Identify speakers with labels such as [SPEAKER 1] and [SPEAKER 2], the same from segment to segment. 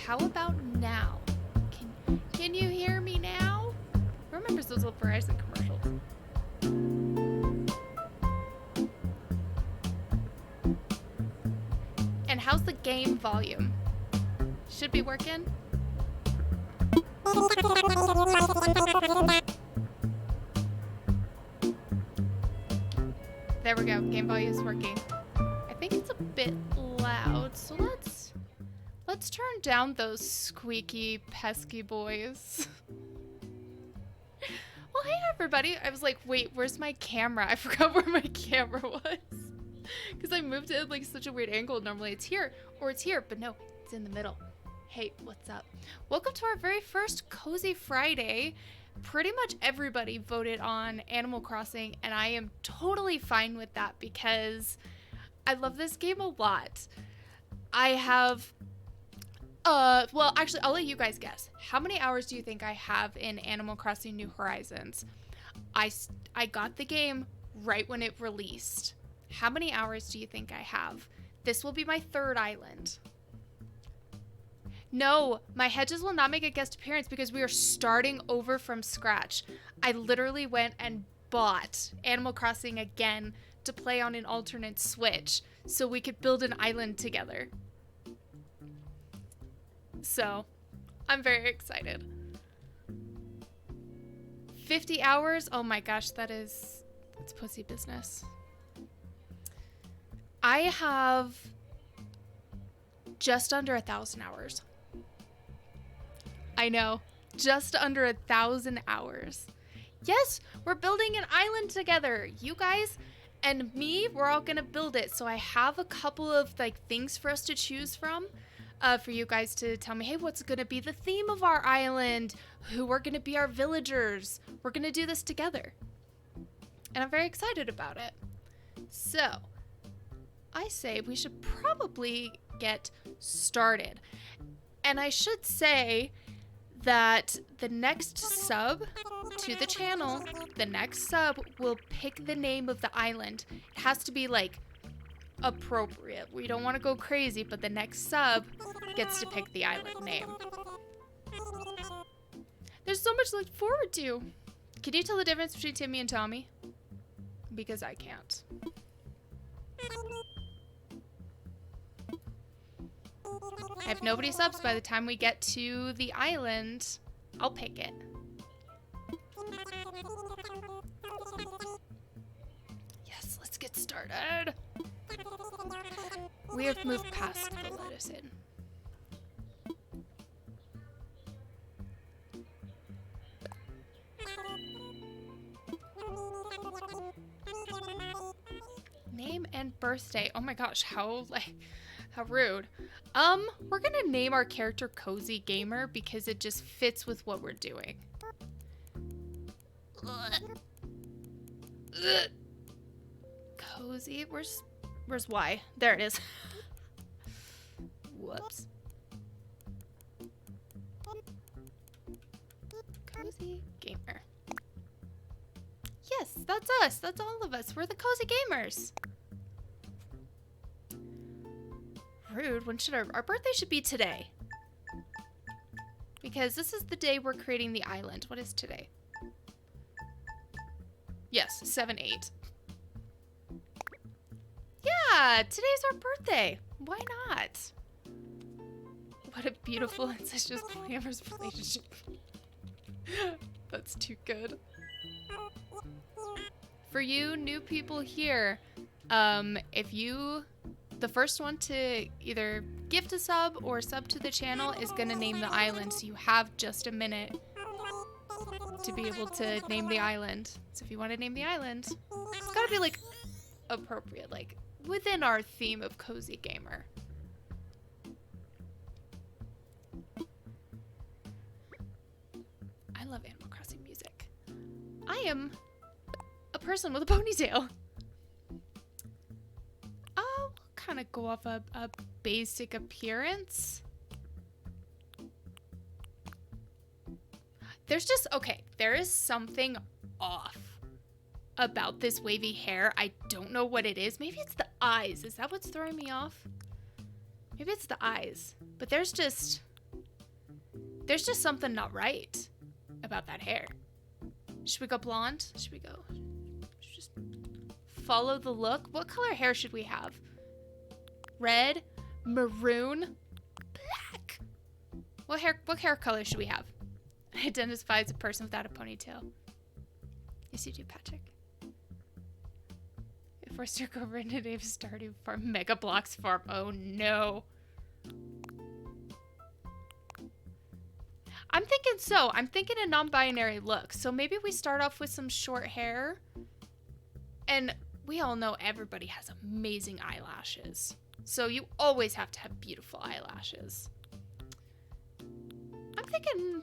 [SPEAKER 1] How about now? Can you hear me now? Who remembers those old Verizon commercials? And how's the game volume? Should be working? There we go. Game volume is working. I think it's a bit loud, so let's turn down those squeaky, pesky boys. Well, hey everybody. I was like, wait, where's my camera? I forgot where my camera was. Because I moved it at like such a weird angle. Normally it's here, or it's here, but no, it's in the middle. Hey, what's up? Welcome to our very first Cozy Friday. Pretty much everybody voted on Animal Crossing, and I am totally fine with that because I love this game a lot. I have, well, actually, I'll let you guys guess. How many hours do you think I have in Animal Crossing New Horizons? I got the game right when it released. How many hours do you think I have? This will be my third island. No, my hedges will not make a guest appearance because we are starting over from scratch. I literally went and bought Animal Crossing again to play on an alternate Switch so we could build an island together. So, I'm very excited. 50 hours? Oh my gosh, that's pussy business. I have just under 1,000 hours. I know, just under 1,000 hours. Yes, we're building an island together. You guys and me, we're all gonna build it. So I have a couple of like things for us to choose from, for you guys to tell me, hey, what's gonna be the theme of our island? Who are gonna be our villagers? We're gonna do this together. And I'm very excited about it. So I say we should probably get started. And I should say that the next sub to the channel, the next sub will pick the name of the island. It has to be like appropriate. We don't want to go crazy, but the next sub gets to pick the island name. There's so much to look forward to. Can you tell the difference between Timmy and Tommy? Because I can't. if nobody subs by the time we get to the island, I'll pick it. Yes, let's get started. We have moved past the let us in. Name and birthday. Oh my gosh, how rude. We're gonna name our character Cozy Gamer because it just fits with what we're doing. Cozy, where's Y? There it is. Whoops. Cozy Gamer. Yes, that's us. That's all of us. We're the Cozy Gamers. Rude. When should our birthday should be today? Because this is the day we're creating the island. What is today? Yes, 7/8. Yeah, today's our birthday. Why not? What a beautiful and incestuous polyamorous relationship. That's too good. For you new people here, if you, the first one to either gift a sub or sub to the channel is gonna name the island, so you have just a minute to be able to name the island. So if you want to name the island, it's gotta be like appropriate, like within our theme of Cozy Gamer. I love Animal Crossing music. I am a person with a ponytail. I'll kind of go off a basic appearance. There's just, okay, there is something off about this wavy hair. I don't know what it is. Maybe it's the eyes. Is that what's throwing me off? Maybe it's the eyes. But there's just something not right about that hair. Should we go blonde? Should we go? Just follow the look. What color hair should we have? Red, maroon, black. What hair color should we have? Identify as a person without a ponytail. Yes, you do, Patrick. If we're stuck over into name Stardew Farm, Mega Bloks Farm. Oh no. I'm thinking so. I'm thinking a non-binary look. So maybe we start off with some short hair. And we all know everybody has amazing eyelashes. So you always have to have beautiful eyelashes. I'm thinking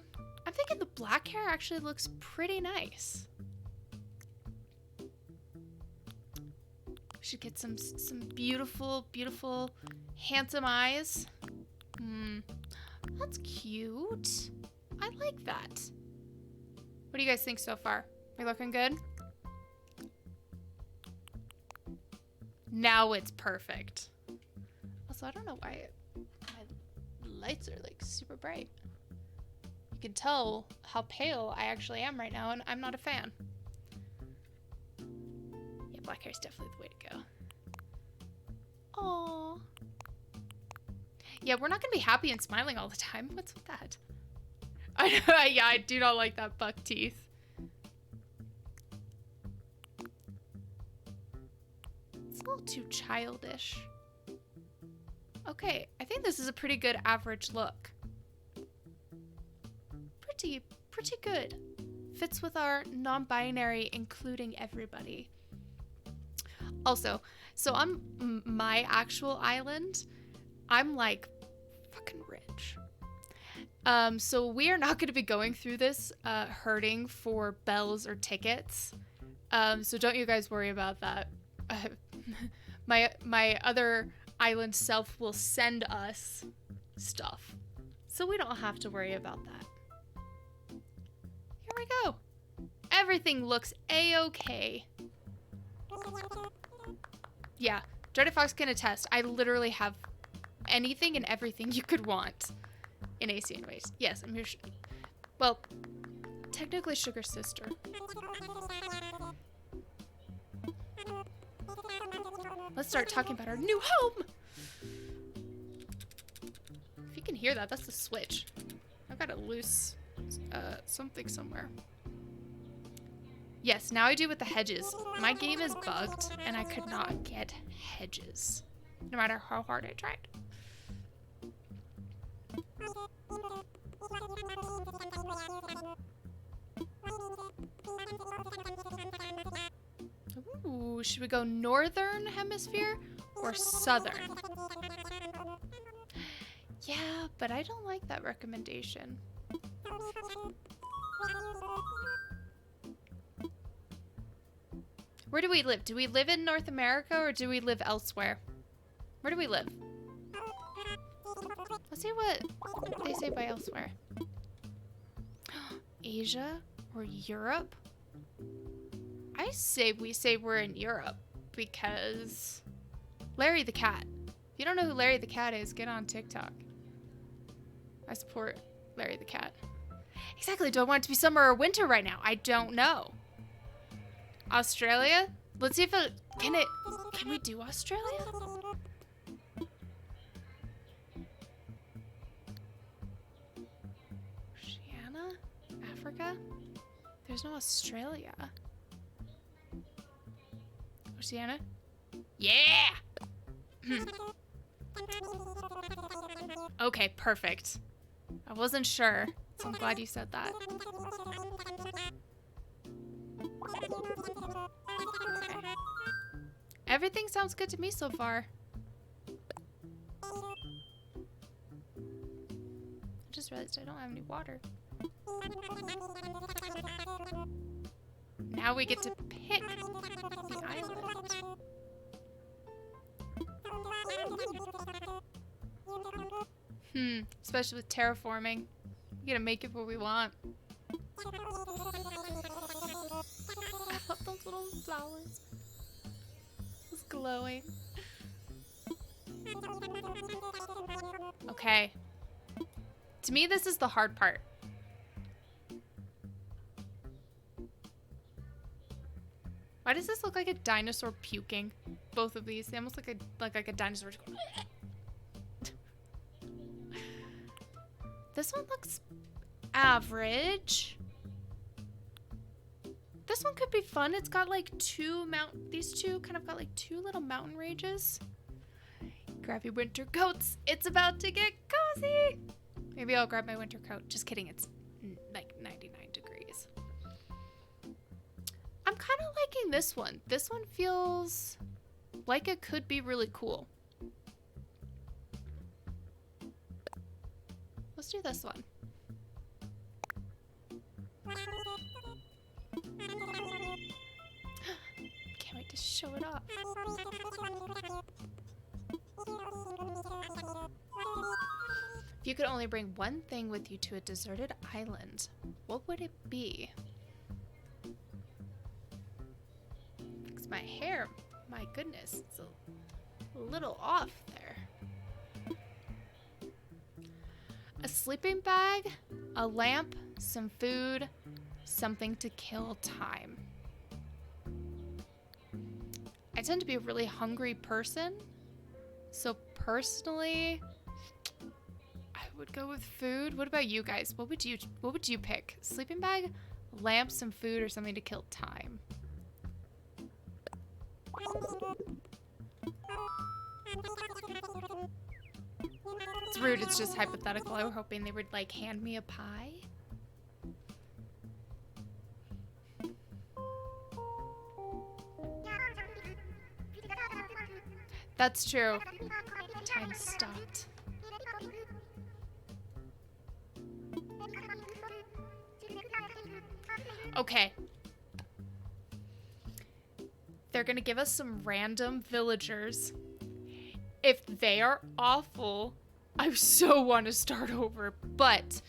[SPEAKER 1] the black hair actually looks pretty nice. We should get some beautiful, beautiful, handsome eyes. That's cute. I like that. What do you guys think so far? We looking good? Now it's perfect. Also, I don't know why my lights are like super bright. You can tell how pale I actually am right now, and I'm not a fan. Yeah, black hair is definitely the way to go. Aww. Yeah, we're not gonna be happy and smiling all the time. What's with that? I know, yeah, I do not like that buck teeth. It's a little too childish. Okay, I think this is a pretty good average look. Pretty good. Fits with our non-binary, including everybody. Also, so on my actual island, I'm like fucking rich. So we are not going to be going through this hurting for bells or tickets. So don't you guys worry about that. My other island self will send us stuff, so we don't have to worry about that. Here we go. Everything looks a-okay. Yeah, Dreaded Fox can attest. I literally have anything and everything you could want in AC and Waste. Yes, I'm your well, technically Sugar Sister. Let's start talking about our new home. If you you can hear that, that's the switch. I've got a loose something somewhere. Yes, now I do with the hedges. My game is bugged and I could not get hedges, no matter how hard I tried. Ooh, should we go northern hemisphere or southern? Yeah, but I don't like that recommendation. Where do we live? Do we live in North America or do we live elsewhere? Where do we live? Let's see what they say by elsewhere. Asia or Europe? I say we say we're in Europe because Larry the Cat. If you don't know who Larry the Cat is, get on TikTok. I support Larry the Cat. Exactly. Do I want it to be summer or winter right now? I don't know. Australia? Let's see if it can we do Australia? Oceania? Africa? There's no Australia. Oceania? Yeah! Okay, perfect. I wasn't sure, so I'm glad you said that. Okay. Everything sounds good to me so far. I just realized I don't have any water. Now we get to pick the island. Especially with terraforming. We gotta make it what we want. I love those little flowers. It's glowing. Okay. To me, this is the hard part. Why does this look like a dinosaur puking? Both of these. They almost look like a dinosaur. This one looks average. This one could be fun. It's got like these two kind of got like two little mountain ranges. Grab your winter coats. It's about to get cozy. Maybe I'll grab my winter coat. Just kidding. It's like 99 degrees. I'm kind of liking this one. This one feels like it could be really cool. Let's do this one. Can't wait to show it off. If you could only bring one thing with you to a deserted island, what would it be? Fix my hair. My goodness, it's a little off there. A sleeping bag, a lamp, some food, something to kill time. I tend to be a really hungry person, so personally, I would go with food. What about you guys? What would you pick? Sleeping bag, lamp, some food, or something to kill time? It's rude, it's just hypothetical. I was hoping they would like hand me a pie. That's true. Time stopped. Okay. They're gonna give us some random villagers. If they are awful, I so want to start over, but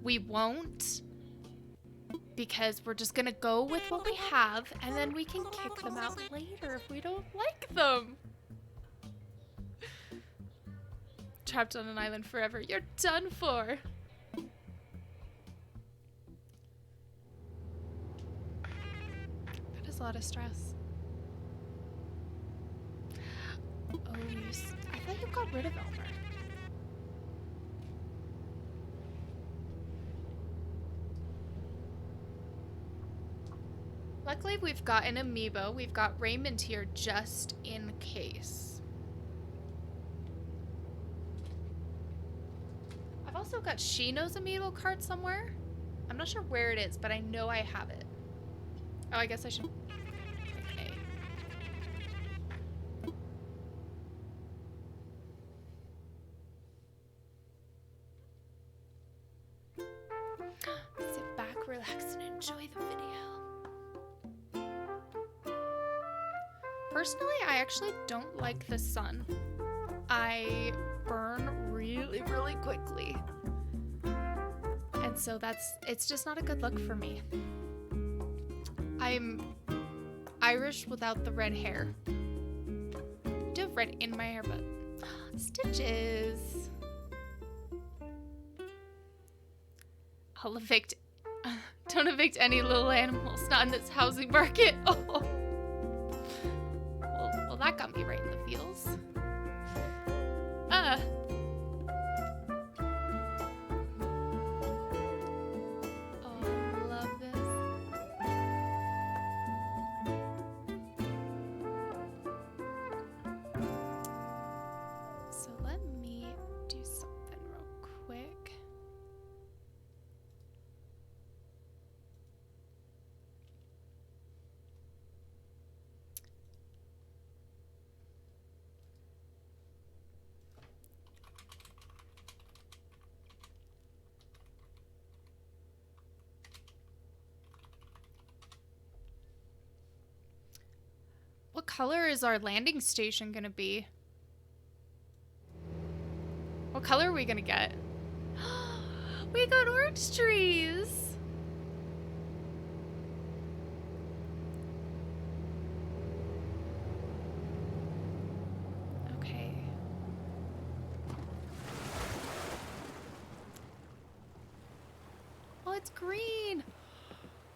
[SPEAKER 1] we won't, because we're just gonna go with what we have, and then we can kick them out later if we don't like them. Trapped on an island forever. You're done for. That is a lot of stress. Oh, I thought you got rid of Elmer. Luckily, we've got an amiibo. We've got Raymond here just in case. I've also got Shino's amiibo card somewhere. I'm not sure where it is, but I know I have it. Oh, I guess I should... Okay. Sit back, relax, and enjoy the video. Personally, I actually don't like the sun. I burn really, really quickly. And so it's just not a good look for me. I'm Irish without the red hair. I do have red in my hair, but stitches. I'll evict. Don't evict any little animals, not in this housing market. Oh. Well, that got me right in the feels. What color is our landing station gonna be? What color are we gonna get? We got orange trees! Okay. Oh, it's green!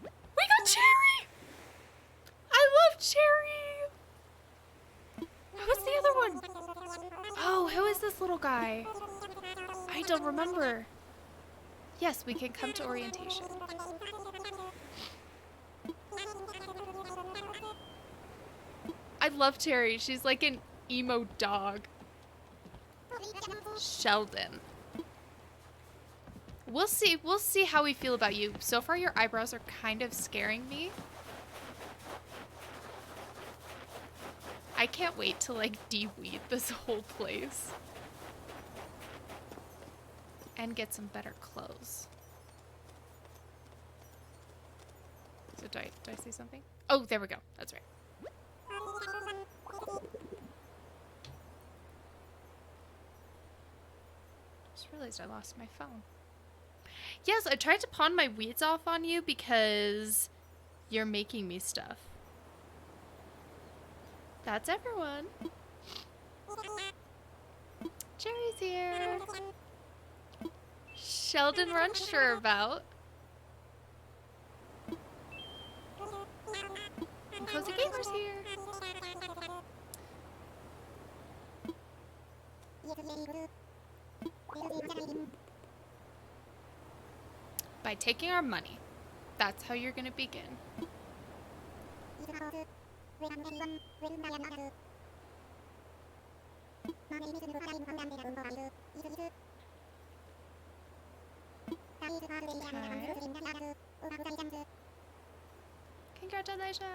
[SPEAKER 1] We got cherry! I love cherry! Who's the other one? Oh, who is this little guy? I don't remember. Yes, we can come to orientation. I love Cherry. She's like an emo dog. Sheldon. We'll see how we feel about you. So far, your eyebrows are kind of scaring me. I can't wait to like de-weed this whole place. And get some better clothes. So do I say something? Oh, there we go. That's right. Just realized I lost my phone. Yes, I tried to pawn my weeds off on you because you're making me stuff. That's everyone. Cherry's here. Sheldon we're unsure about. And Cozy Gamer's here. By taking our money. That's how you're gonna begin. Congratulations!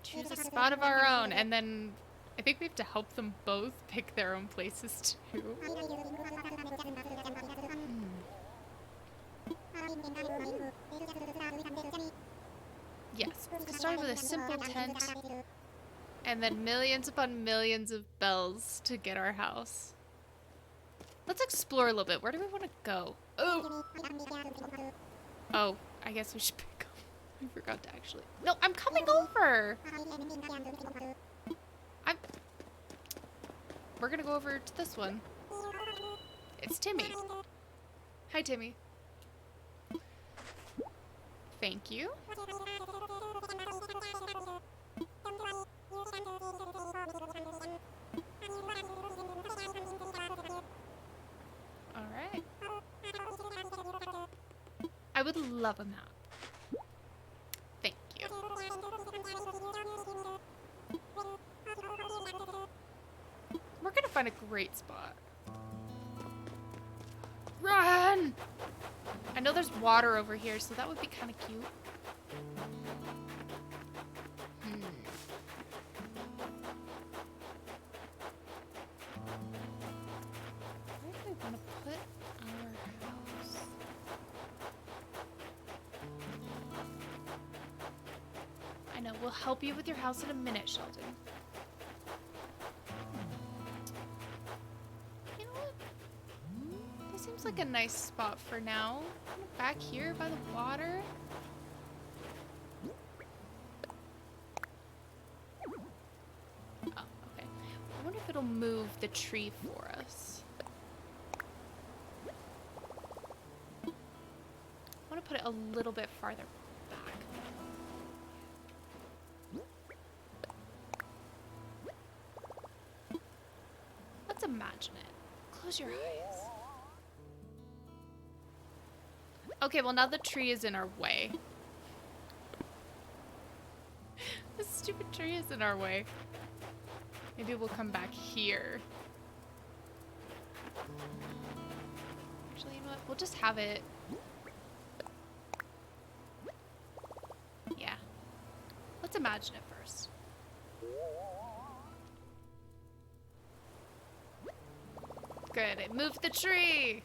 [SPEAKER 1] Choose a spot of our own, and then I think we have to help them both pick their own places too. Yes, we started with a simple tent, and then millions upon millions of bells to get our house. Let's explore a little bit. Where do we want to go? Oh, I guess we should pick up. I forgot to actually. No, I'm coming over. We're gonna go over to this one. It's Timmy. Hi, Timmy. Thank you. Alright. I would love a map. Thank you. We're gonna find a great spot. Run! I know there's water over here, so that would be kind of cute. Where do we want to put our house? I know, we'll help you with your house in a minute, Sheldon. You know what? This seems like a nice spot for now. Back here by the water. Oh, okay. I wonder if it'll move the tree for us. I want to put it a little bit farther back. Let's imagine it. Close your eyes. Okay, well now the tree is in our way. This stupid tree is in our way. Maybe we'll come back here. Actually, you know what? We'll just have it. Yeah. Let's imagine it first. Good, it moved the tree!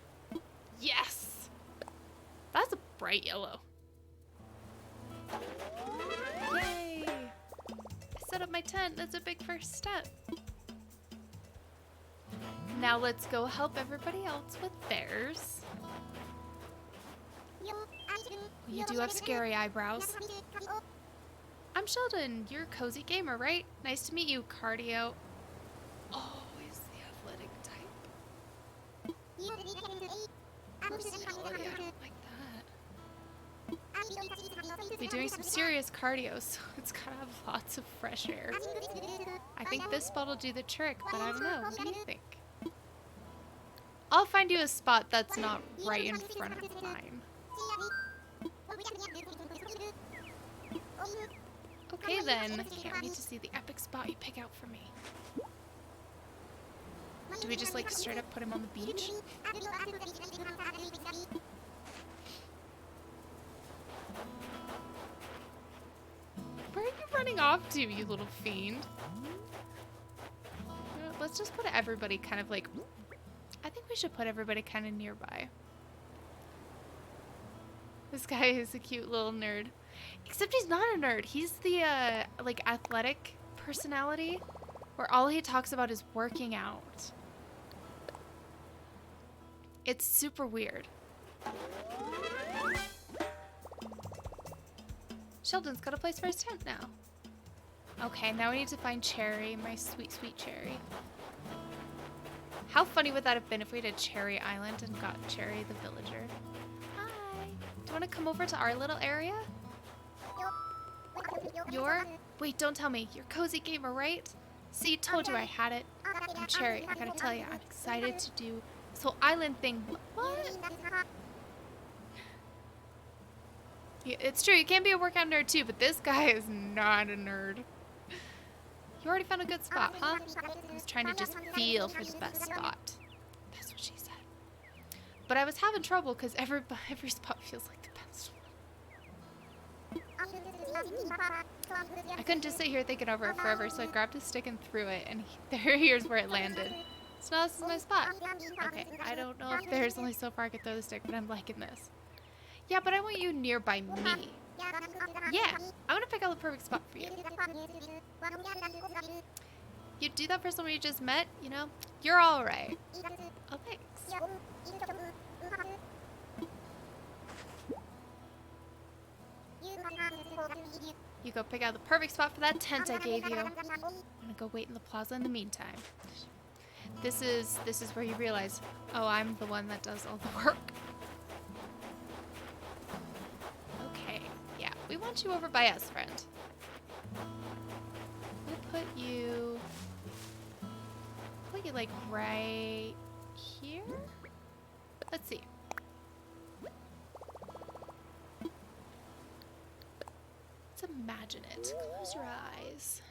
[SPEAKER 1] Yes! That's a bright yellow. Yay! I set up my tent. That's a big first step. Now let's go help everybody else with theirs. You do have scary eyebrows. I'm Sheldon. You're a cozy gamer, right? Nice to meet you, Cardio. Oh, he's the athletic type. Oh, yeah, I don't like that. Be doing some serious cardio, so it's gotta have lots of fresh air. I think this spot will do the trick, but I don't know. What do you think? I'll find you a spot that's not right in front of mine. Okay then. Can't wait to see the epic spot you pick out for me. Do we just like straight up put him on the beach? Where are you running off to, you little fiend? You know, let's just put everybody kind of like... I think we should put everybody kind of nearby. This guy is a cute little nerd. Except he's not a nerd. He's the, like, athletic personality where all he talks about is working out. It's super weird. Sheldon's got a place for his tent now. Okay, now we need to find Cherry, my sweet, sweet Cherry. How funny would that have been if we had Cherry Island and got Cherry the villager? Hi. Do you want to come over to our little area? Wait, don't tell me. You're Cozy Gamer, right? See, told you I had it. I'm Cherry. I gotta tell you, I'm excited to do this whole island thing. What? Yeah, it's true, you can be a workout nerd too, but this guy is not a nerd. You already found a good spot, huh? I was trying to just feel for the best spot. That's what she said. But I was having trouble because every spot feels like the best one. I couldn't just sit here thinking over it forever, so I grabbed a stick and threw it, and here's where it landed. So now this is my spot. Okay, I don't know if there's only so far I could throw the stick, but I'm liking this. Yeah, but I want you nearby me. Yeah, I want to pick out the perfect spot for you. You do that for someone you just met, you know? You're alright. Oh, thanks. You go pick out the perfect spot for that tent I gave you. I'm gonna go wait in the plaza in the meantime. This is where you realize, oh, I'm the one that does all the work. Okay, yeah, we want you over by us, friend. We'll put like right here? Let's see. Let's imagine it. Close your eyes.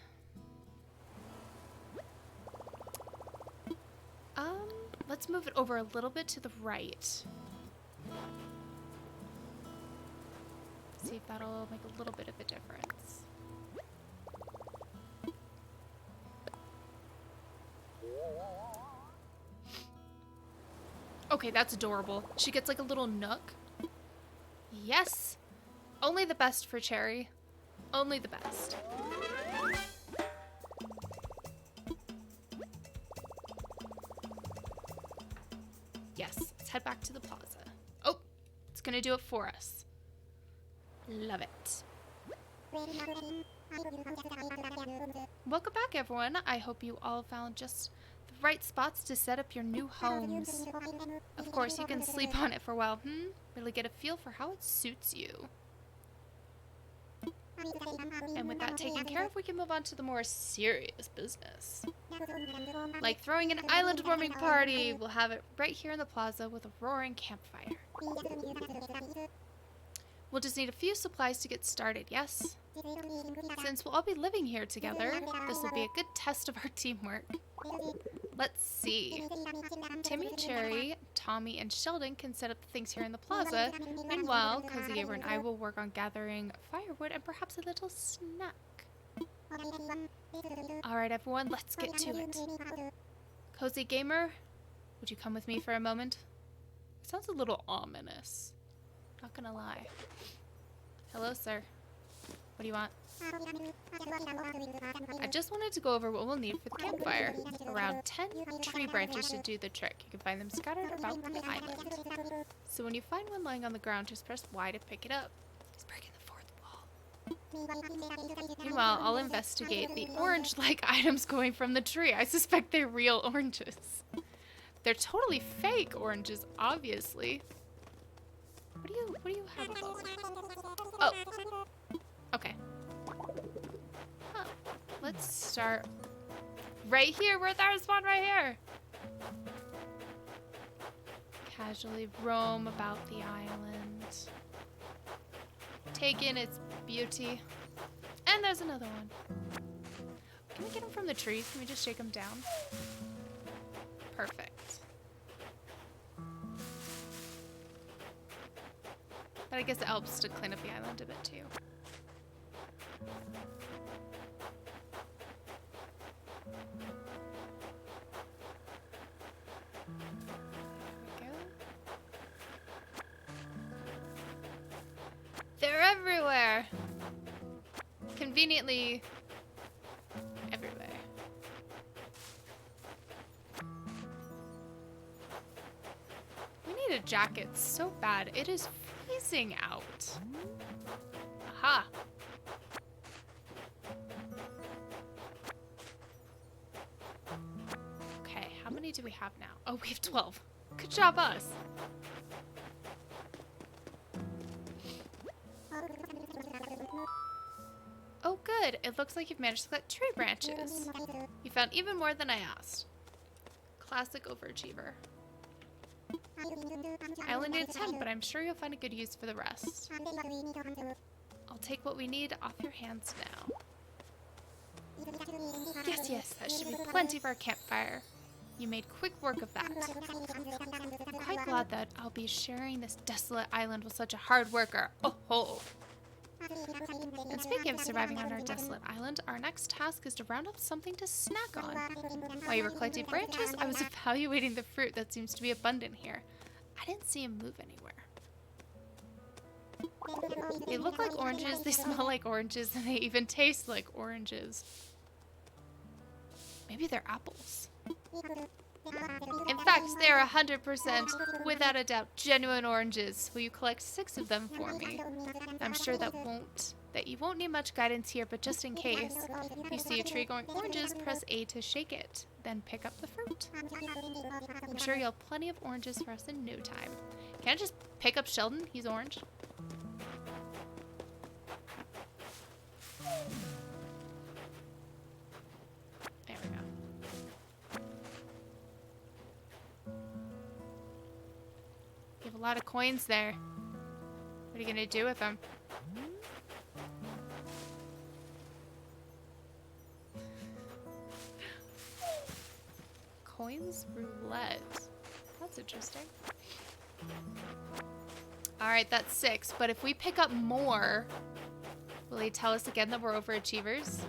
[SPEAKER 1] Let's move it over a little bit to the right. See if that'll make a little bit of a difference. Okay, that's adorable. She gets like a little nook. Yes! Only the best for Cherry. Only the best. Yes, let's head back to the plaza. Oh, it's gonna do it for us. Love it. Welcome back, everyone. I hope you all found just the right spots to set up your new homes. Of course, you can sleep on it for a while, really get a feel for how it suits you. And with that taken care of, we can move on to the more serious business. Like throwing an island warming party. We'll have it right here in the plaza with a roaring campfire. We'll just need a few supplies to get started, yes? Since we'll all be living here together, this will be a good test of our teamwork. Let's see. Timmy, Cherry, Tommy, and Sheldon can set up the things here in the plaza. Meanwhile, Cozy Gamer and I will work on gathering firewood and perhaps a little snack. Alright everyone, let's get to it. Cozy Gamer, would you come with me for a moment? It sounds a little ominous. Not gonna lie. Hello, sir. What do you want? I just wanted to go over what we'll need for the campfire. Around 10 tree branches to do the trick. You can find them scattered about the island. So when you find one lying on the ground, just press Y to pick it up. He's breaking the fourth wall. Meanwhile, I'll investigate the orange-like items going from the tree. I suspect they're real oranges. They're totally fake oranges, obviously. What do you have above? Oh. Okay. Huh. Let's start right here. We're at our spawn right here. Casually roam about the island. Take in its beauty. And there's another one. Can we get them from the trees? Can we just shake them down? Perfect. But I guess it helps to clean up the island a bit too. There we go. They're everywhere! Conveniently everywhere. We need a jacket so bad. It is freezing out. Aha. Okay, how many do we have now? Oh, we have 12. Good job, us. Oh, good. It looks like you've managed to collect tree branches. You found even more than I asked. Classic overachiever. I only need 10, but I'm sure you'll find a good use for the rest. I'll take what we need off your hands now. Yes, yes, that should be plenty for our campfire. You made quick work of that. I'm quite glad that I'll be sharing this desolate island with such a hard worker. Oh ho! And speaking of surviving on our desolate island, our next task is to round up something to snack on. While you were collecting branches, I was evaluating the fruit that seems to be abundant here. I didn't see him move anywhere. They look like oranges, they smell like oranges, and they even taste like oranges. Maybe they're apples. In fact, they are 100%, without a doubt, genuine oranges. Will you collect 6 of them for me? I'm sure that you won't need much guidance here, but just in case, if you see a tree growing oranges, press A to shake it. Then pick up the fruit. I'm sure you'll have plenty of oranges for us in no time. Can I just pick up Sheldon? He's orange. There we go. lot of coins there. What are you gonna do with them? Coins roulette. That's interesting. Alright, that's 6. But if we pick up more, will he tell us again that we're overachievers?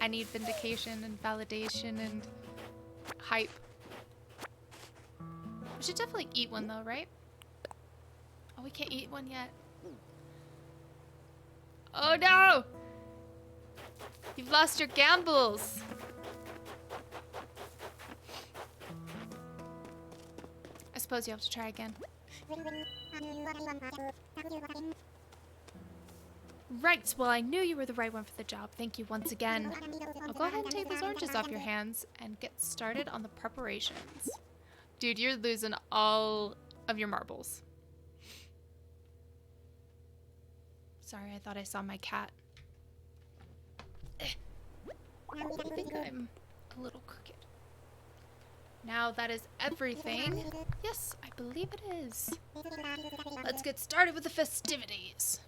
[SPEAKER 1] I need vindication and validation and hype. We should definitely eat one though, right? Oh, we can't eat one yet. Oh no! You've lost your gambles! I suppose you have to try again. Right, well I knew you were the right one for the job. Thank you once again. I'll go ahead and take those oranges off your hands and get started on the preparations. Dude, you're losing all of your marbles. Sorry, I thought I saw my cat. I think I'm a little crooked. Now that is everything. Yes, I believe it is. Let's get started with the festivities.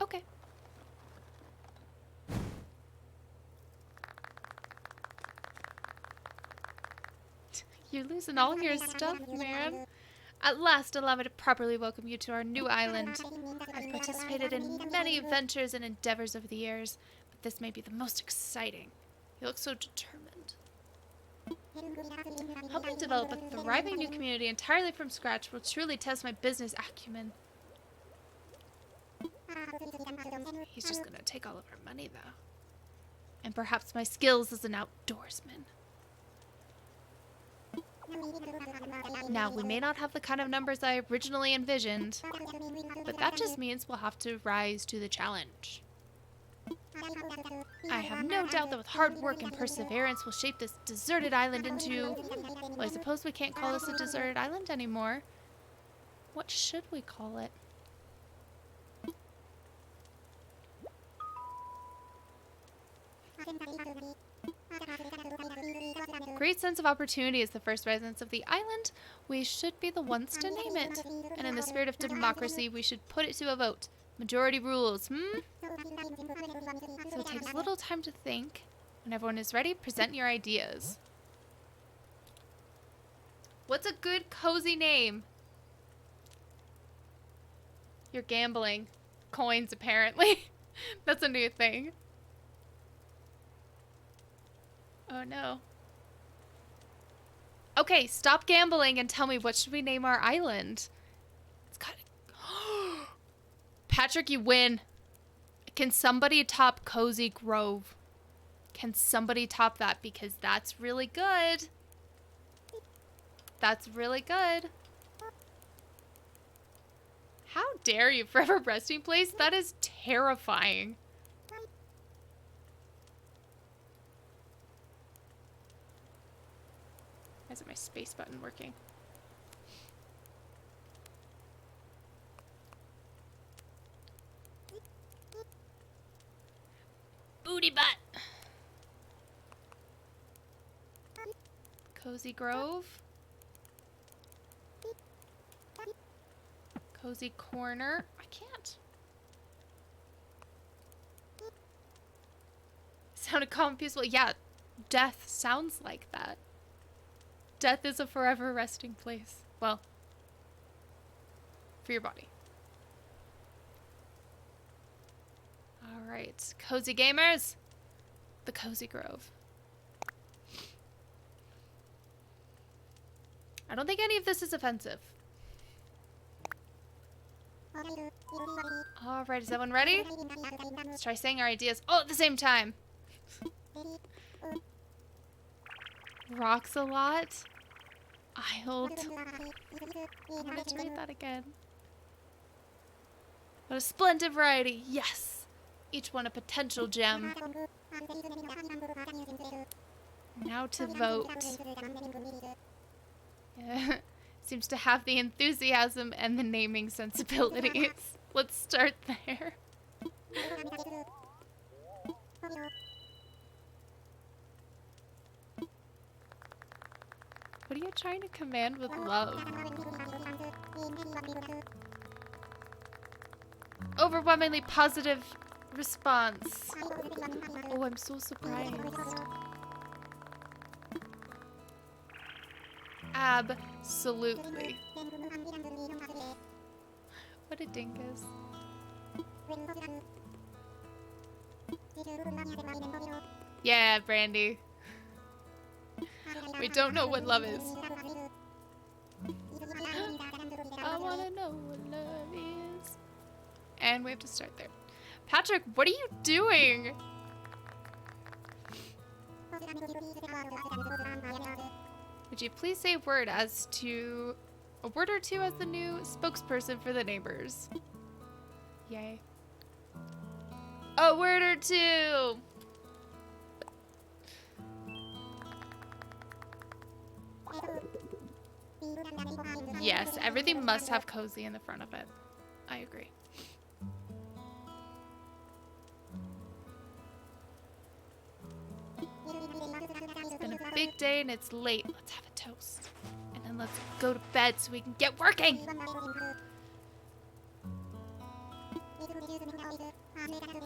[SPEAKER 1] Okay. You're losing all your stuff, man. At last, allow me to properly welcome you to our new island. I've participated in many adventures and endeavors over the years, but this may be the most exciting. You look so determined. Helping develop a thriving new community entirely from scratch will truly test my business acumen. He's just gonna take all of our money, though. And perhaps my skills as an outdoorsman. Now, we may not have the kind of numbers I originally envisioned, but that just means we'll have to rise to the challenge. I have no doubt that with hard work and perseverance, we'll shape this deserted island into... Well, I suppose we can't call this a deserted island anymore. What should we call it? Great sense of opportunity is the first residents of the island. We should be the ones to name it. And in the spirit of democracy, we should put it to a vote. Majority rules, So it takes little time to think. When everyone is ready, present your ideas. What's a good, cozy name? You're gambling. Coins, apparently. That's a new thing. Oh no. Okay, stop gambling and tell me, what should we name our island? It's got Patrick, you win. Can somebody top Cozy Grove? Can somebody top that? Because that's really good. That's really good. How dare you? Forever Resting Place? That is terrifying. Why isn't my space button working? Booty butt. Cozy Grove. Cozy Corner. I can't. Sounded calm and peaceful. Yeah, death sounds like that. Death is a forever resting place. Well, for your body. Alright, Cozy Gamers. The Cozy Grove. I don't think any of this is offensive. Alright, is everyone ready? Let's try saying our ideas all at the same time. Rocks a lot. I wanted to read that again. What a splendid variety. Yes. Each one a potential gem. Now to vote. Yeah. Seems to have the enthusiasm and the naming sensibilities. Let's start there. What What are you trying to command with love? Overwhelmingly positive response. Oh, I'm so surprised. Absolutely. What a dinkus. Yeah, Brandy. We don't know what love is. I wanna know what love is. And we have to start there. Patrick, what are you doing? Would you please say a word or two as the new spokesperson for the neighbors? Yay. A word or two! Yes, everything must have cozy in the front of it. I agree. It's been a big day and it's late. Let's have a toast. And then let's go to bed so we can get working!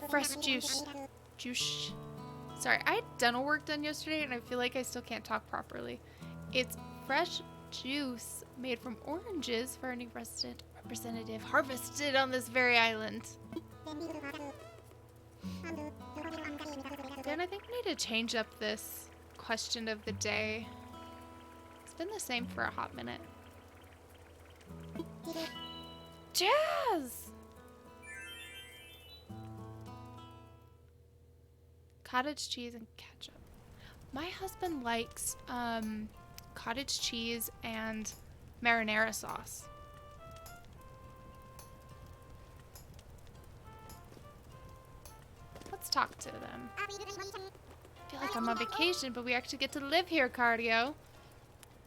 [SPEAKER 1] Fresh juice. Juice. Sorry, I had dental work done yesterday and I feel like I still can't talk properly. It's fresh juice made from oranges for any resident representative harvested on this very island. Dan, I think we need to change up this question of the day. It's been the same for a hot minute. Jazz! Cottage cheese and ketchup. My husband likes cottage cheese and marinara sauce. Let's talk to them. I feel like I'm on vacation, but we actually get to live here, Cardio.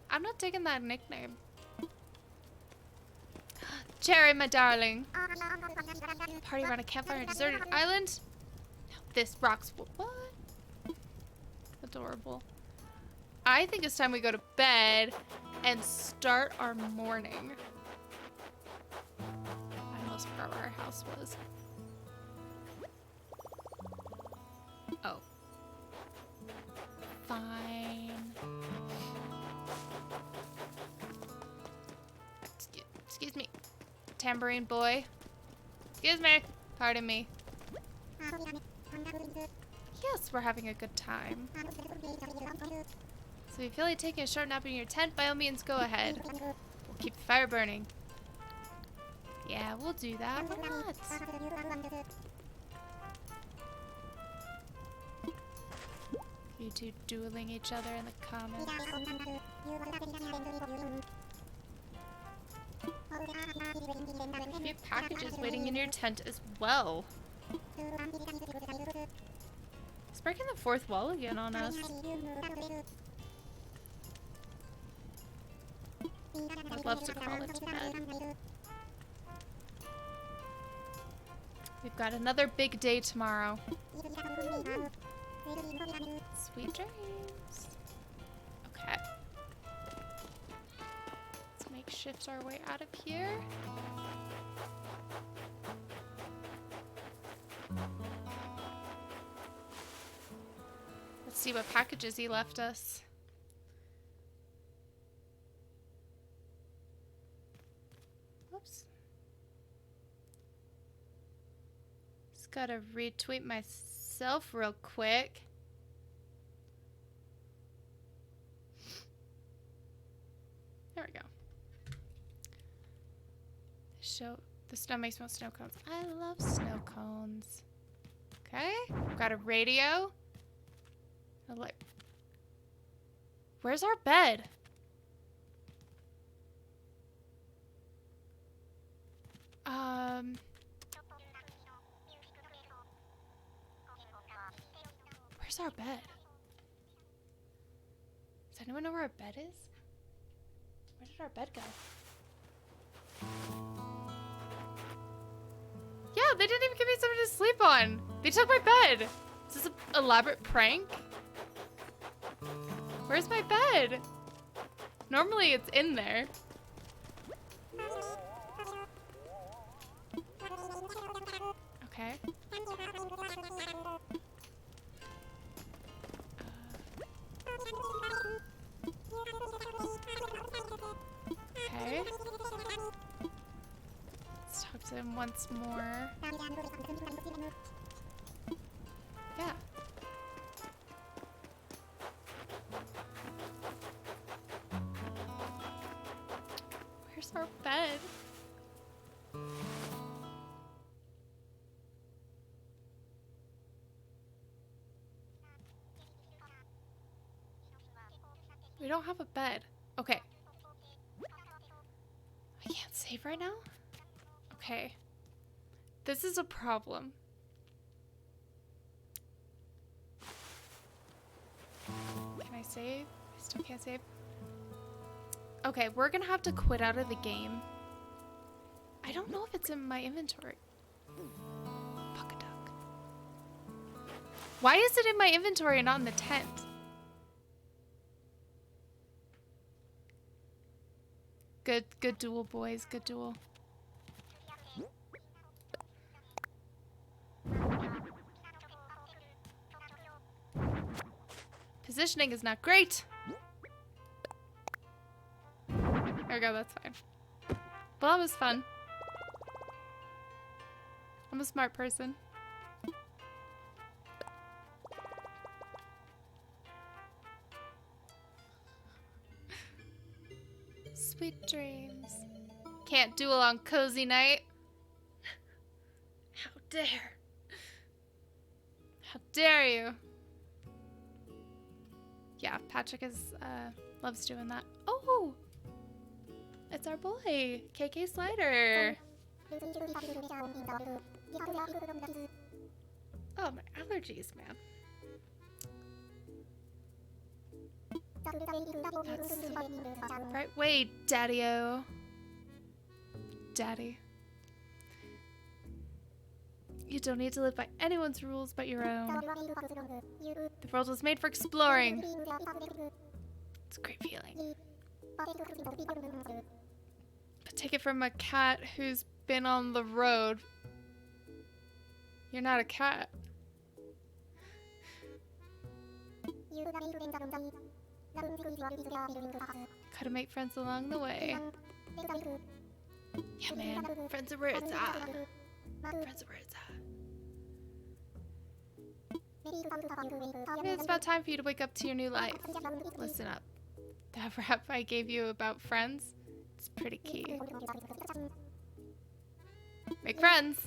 [SPEAKER 1] I'm not taking that nickname. Cherry, my darling. Party around a campfire on a deserted island? This rocks. What? Adorable. I think it's time we go to bed and start our morning. I almost forgot where our house was. Oh. Fine. Excuse me. Tambourine boy. Excuse me. Pardon me. Yes, we're having a good time. So if you feel like taking a short nap in your tent, by all means go ahead. We'll keep the fire burning. Yeah, we'll do that. Why not? You two dueling each other in the comments. A few packages waiting in your tent as well. It's breaking the fourth wall again on us. I'd love to call it to bed. We've got another big day tomorrow. Sweet dreams. Okay. Let's makeshift our way out of here. Let's see what packages he left us. Whoops. Just gotta retweet myself real quick. There we go. The snow makes most snow cones. I love snow cones. Okay, we've got a radio. Where's our bed? Where's our bed? Does anyone know where our bed is? Where did our bed go? Yeah, they didn't even give me something to sleep on. They took my bed. Is this an elaborate prank? Where's my bed? Normally it's in there. Okay. Okay. Let's talk to him once more. Yeah. Where's our bed? We don't have a bed. Okay. I can't save right now? Okay. This is a problem. Can I save? I still can't save. Okay, we're gonna have to quit out of the game. I don't know if it's in my inventory. Fuck a duck. Why is it in my inventory and not in the tent? Good duel, boys. Good duel. Positioning is not great. There we go, that's fine. Well, that was fun. I'm a smart person. Sweet dreams. Can't duel on cozy night. How dare. How dare you. Yeah, Patrick is loves doing that. Oh! It's our boy, KK Slider. Oh, my allergies, man. Right way, Daddy-o. Daddy. You don't need to live by anyone's rules but your own. The world was made for exploring. It's a great feeling. But take it from a cat who's been on the road. You're not a cat. Gotta make friends along the way. Yeah, man. Friends are where it's at. Friends are where it's at. Maybe it's about time for you to wake up to your new life. Listen up. That rap I gave you about friends, it's pretty key. Make friends!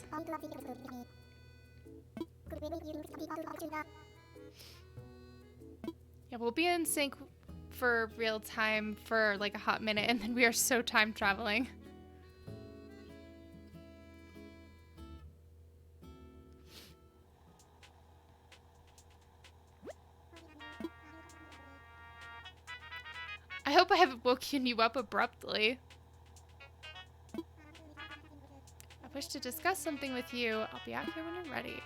[SPEAKER 1] Yeah, we'll be in sync for real time for like a hot minute, and then we are so time traveling. I hope I haven't woken you up abruptly. I wish to discuss something with you. I'll be out here when you're ready.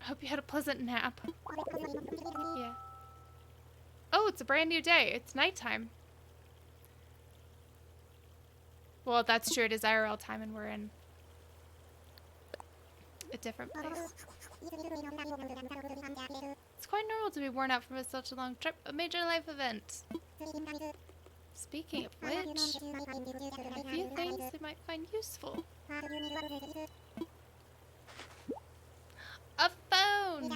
[SPEAKER 1] I hope you had a pleasant nap. Yeah. Oh, it's a brand new day. It's nighttime. Well, that's true. It is IRL time and we're in a different place. It's quite normal to be worn out from such a long trip, a major life event. Speaking of which, there are a few things we might find useful. A phone!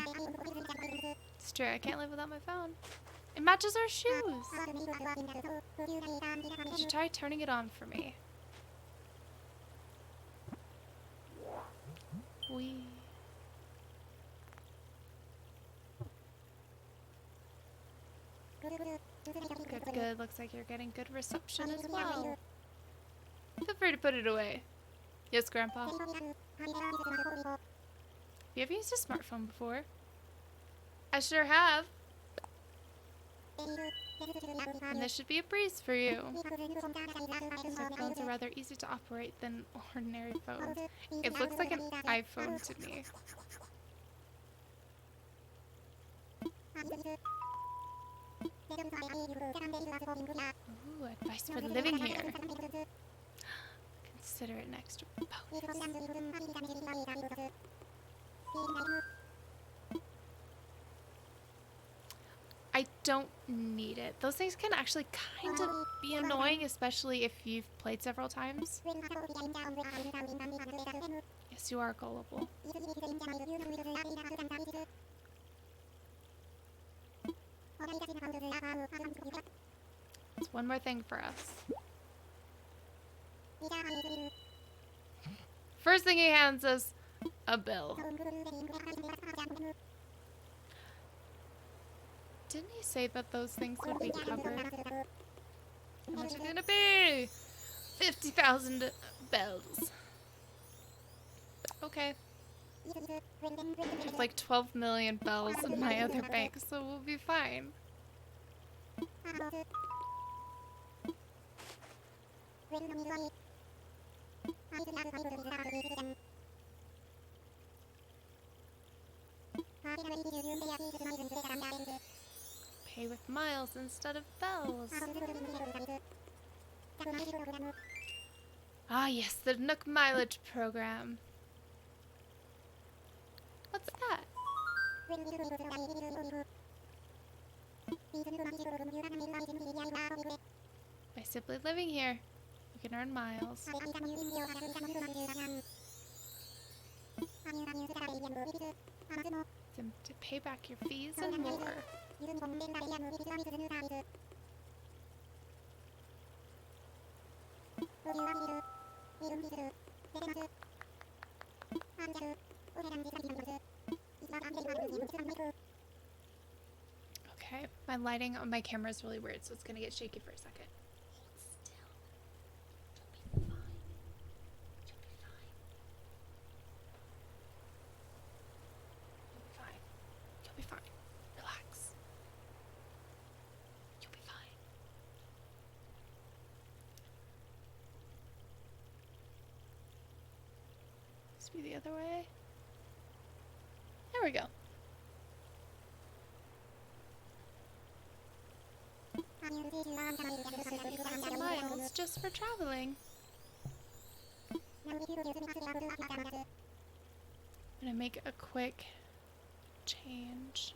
[SPEAKER 1] It's true, I can't live without my phone. It matches our shoes. You should try turning it on for me. Wee. Good, good. Looks like you're getting good reception as well. Feel free to put it away. Yes, Grandpa. Have you ever used a smartphone before? I sure have. And this should be a breeze for you. Our phones are rather easy to operate than ordinary phones. It looks like an iPhone to me. Ooh, advice for living here. Consider it an extra bonus. I don't need it. Those things can actually kind of be annoying, especially if you've played several times. Yes, you are gullible. It's one more thing for us. First thing he hands us, a bill. Didn't he say that those things would be covered? How much is it gonna be? 50,000 bells. Okay. I have like 12 million bells in my other bank, so we'll be fine. Pay with miles instead of bells. Ah yes, the Nook mileage program. What's that? By simply living here, you can earn miles. To pay back your fees and more. Okay, my lighting on my camera is really weird, so it's gonna get shaky for a second. Hold still. You'll be fine. You'll be fine. You'll be fine. You'll be fine. Relax. You'll be fine. Must be the other way. There we go. Miles just for traveling. I'm gonna make a quick change.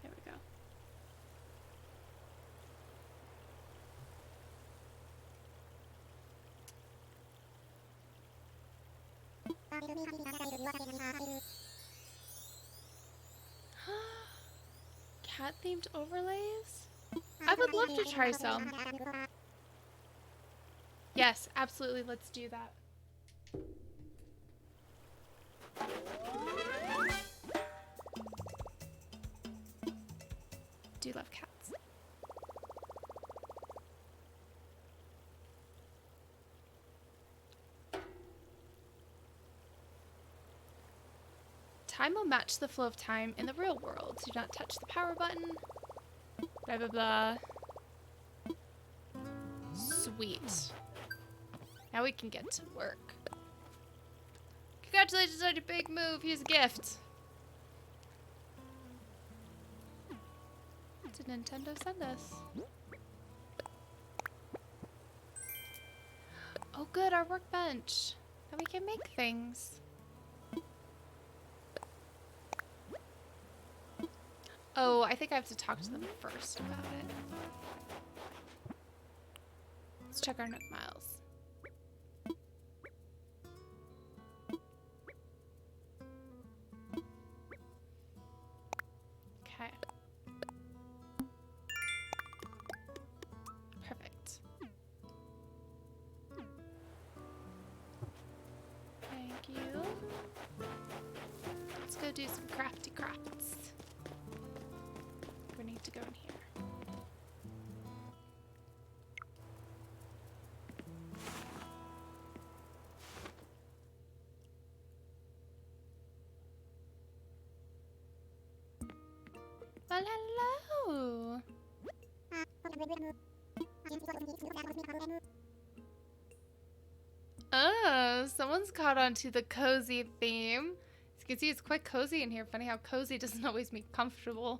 [SPEAKER 1] There we go. Cat-themed overlays? I would love to try some. Yes, absolutely, let's do that. Do love cats. Time will match the flow of time in the real world. Do not touch the power button. Blah, blah, blah. Sweet. Now we can get to work. Congratulations on your big move. Here's a gift. What did Nintendo send us? Oh good, our workbench. Now we can make things. Oh, I think I have to talk to them first about it. Let's check our Nook miles. Okay. Perfect. Thank you. Let's go do some crafty crafts. We need to go in here. hello. Oh, someone's caught on to the cozy theme. As you can see, it's quite cozy in here. Funny how cozy doesn't always mean comfortable.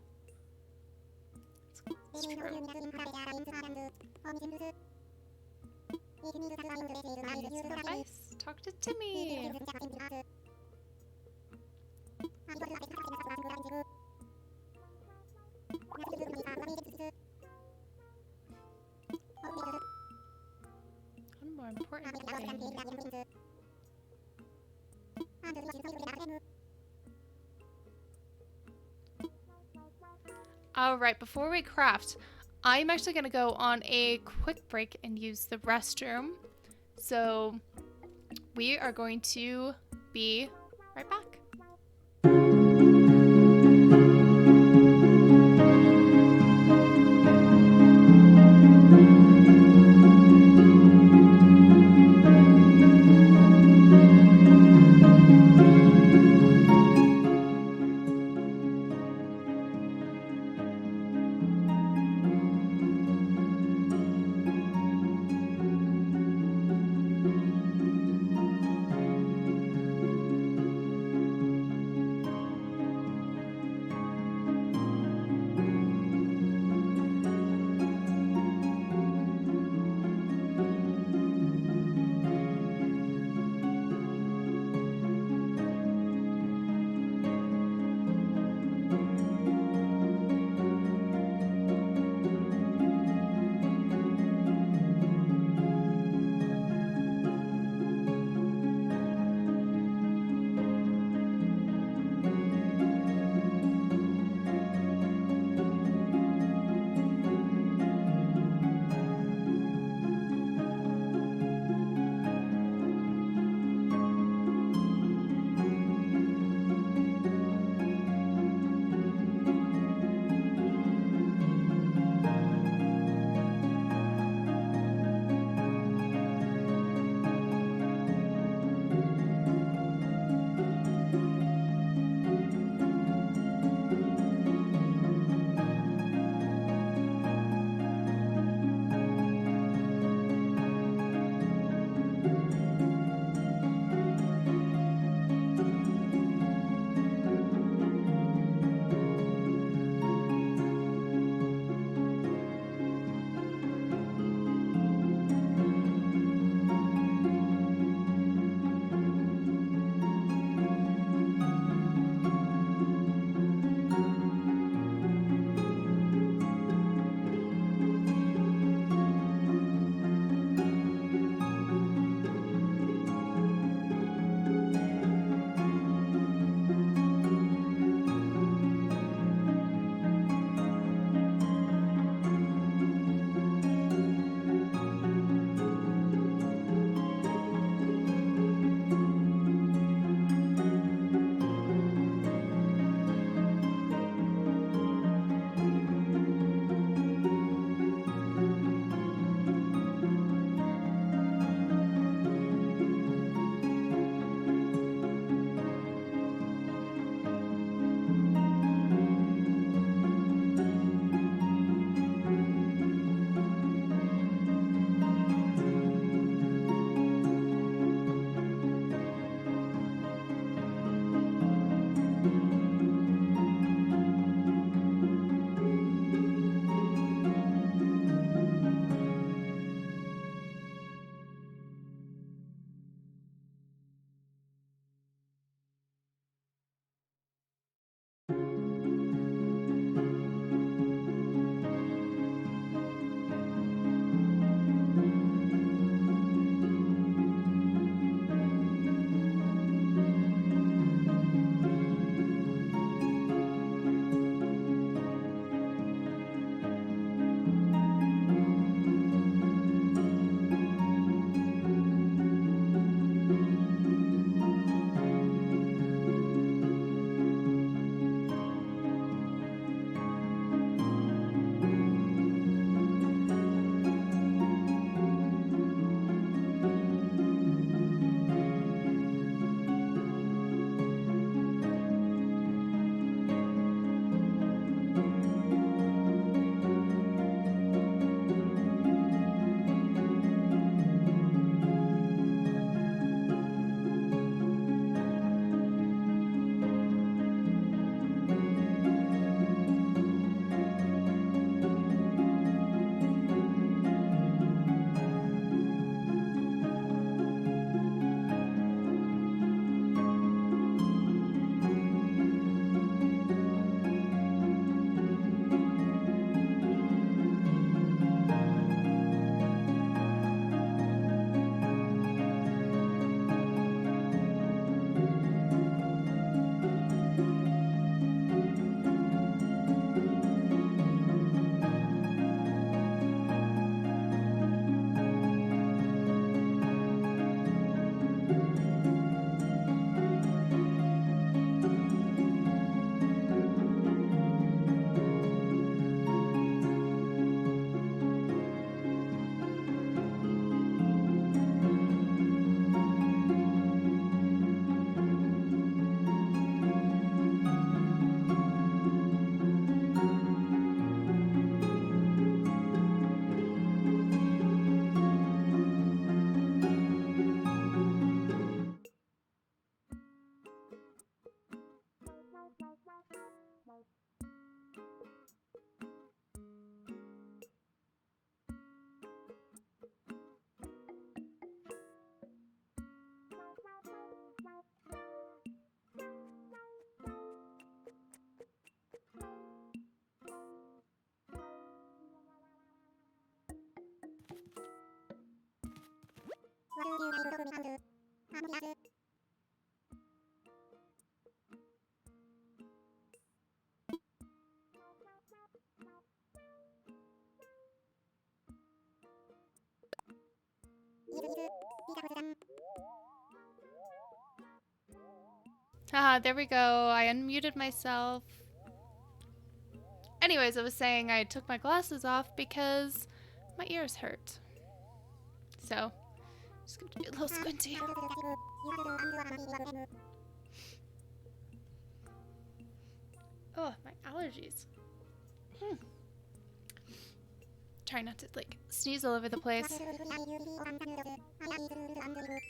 [SPEAKER 1] It's true. Need some advice? Talk to Timmy. One more important thing. Alright, before we craft, I'm actually going to go on a quick break and use the restroom. So we are going to be right back. Haha, there we go. I unmuted myself. Anyways, I was saying I took my glasses off because my ears hurt. So, just gonna be a little squinty. Oh, my allergies. Try not to, like, sneeze all over the place.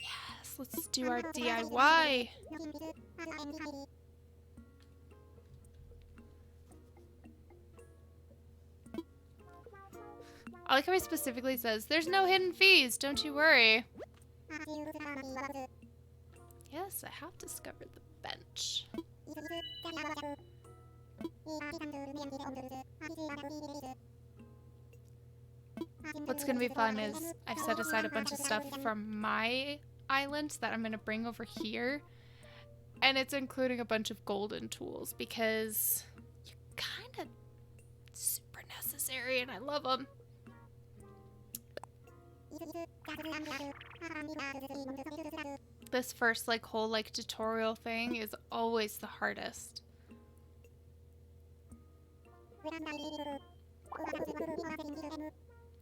[SPEAKER 1] Yes, let's do our DIY. I like how he specifically says, there's no hidden fees, don't you worry. Yes, I have discovered the bench. What's gonna be fun is I've set aside a bunch of stuff from my island that I'm gonna bring over here. And it's including a bunch of golden tools because you're kind of super necessary and I love them. This first whole tutorial thing is always the hardest.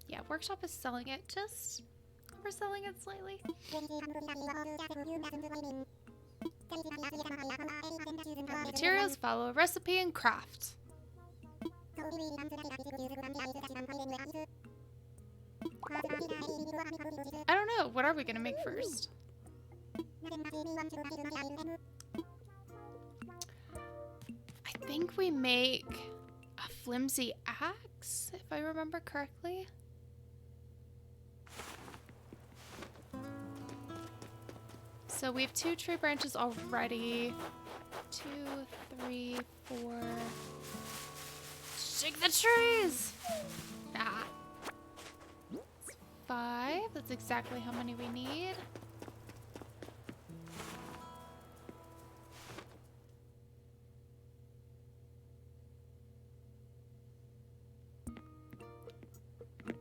[SPEAKER 1] Yeah, Workshop is selling it, just overselling it slightly. Materials follow a recipe and craft. I don't know, what are we gonna make first? I think we make a flimsy axe, if I remember correctly. So we have 2 tree branches already. 2, 3, 4. Shake the trees! Ah. 5. That's exactly how many we need.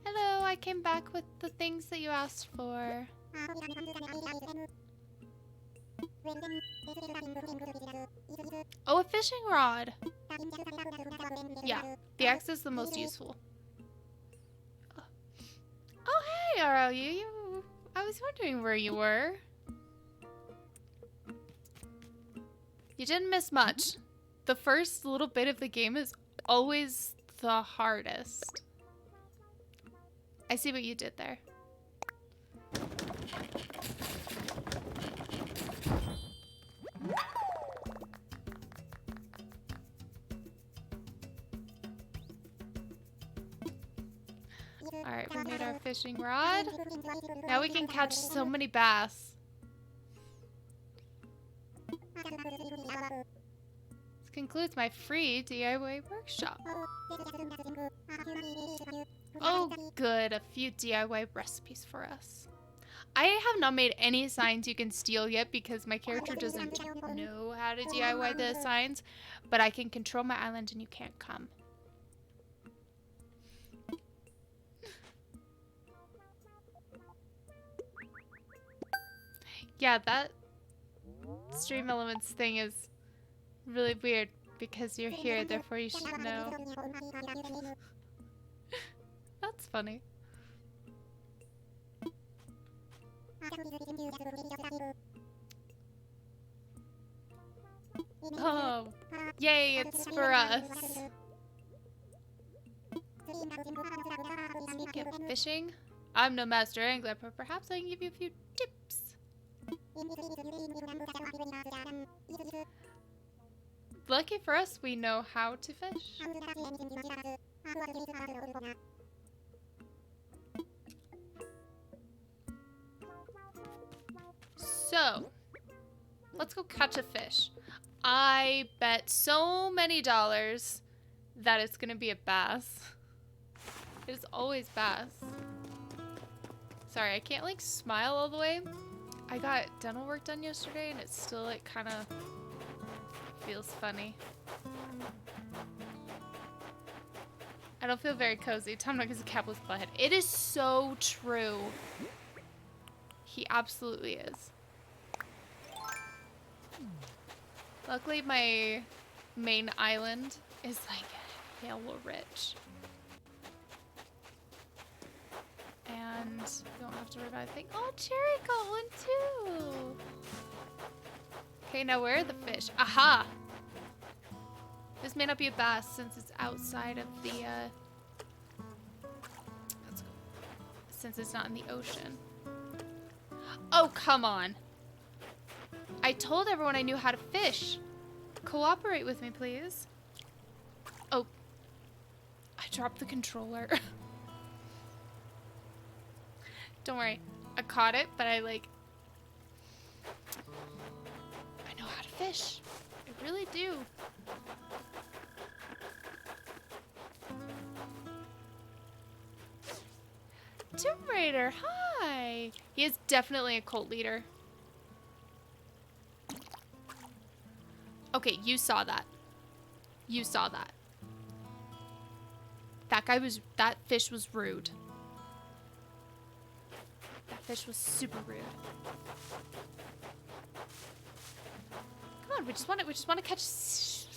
[SPEAKER 1] Hello, I came back with the things that you asked for. Oh, a fishing rod. Yeah, the axe is the most useful. Oh, hey, RLU. I was wondering where you were. You didn't miss much. The first little bit of the game is always the hardest. I see what you did there. Alright, we made our fishing rod. Now we can catch so many bass. This concludes my free DIY workshop. Oh, good. A few DIY recipes for us. I have not made any signs you can steal yet because my character doesn't know how to DIY the signs, but I can control my island and you can't come. Yeah, that Stream Elements thing is really weird because you're here, therefore you should know. That's funny. Oh, yay, it's for us. Speaking of fishing, I'm no master angler, but perhaps I can give you a few tips. Lucky for us, we know how to fish. So, let's go catch a fish. I bet so many dollars that it's gonna be a bass. It is always bass. Sorry, I can't smile all the way. I got dental work done yesterday and it still kind of feels funny. I don't feel very cozy. Tom Nook is a capitalist butthead. It is so true. He absolutely is. Luckily, my main island is like hella rich. And you don't have to worry about a thing. Oh, Cherry got one too. Okay, now where are the fish? Aha! This may not be a bass since it's outside of the, let's go. Since it's not in the ocean. Oh, come on. I told everyone I knew how to fish. Cooperate with me, please. Oh. I dropped the controller. Don't worry. I caught it, but I know how to fish. I really do. Tomb Raider, hi! He is definitely a cult leader. Okay, you saw that. You saw that. That fish was rude. That fish was super rude. Come on, we just want to catch fish.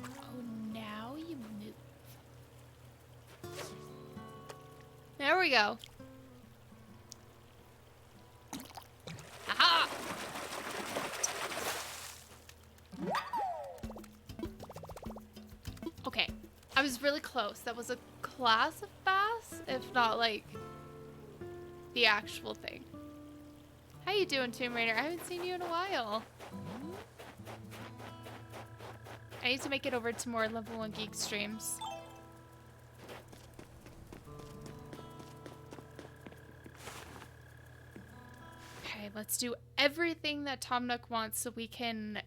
[SPEAKER 1] Oh, now you move. There we go. Aha! Okay, I was really close. That was a class of bass, if not like the actual thing. How you doing, Tomb Raider? I haven't seen you in a while. I need to make it over to more Level 1 Geek streams. Okay, let's do everything that Tom Nook wants so we can...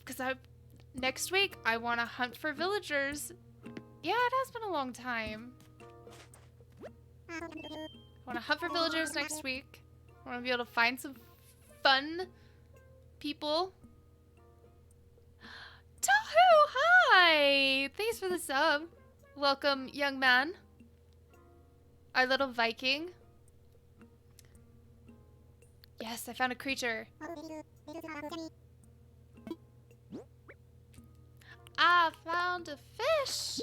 [SPEAKER 1] Because next week, I want to hunt for villagers. Yeah, it has been a long time. I want to hunt for villagers next week. I want to be able to find some fun people. Tahu, hi! Thanks for the sub. Welcome, young man. Our little Viking. Yes, I found a creature. I found a fish.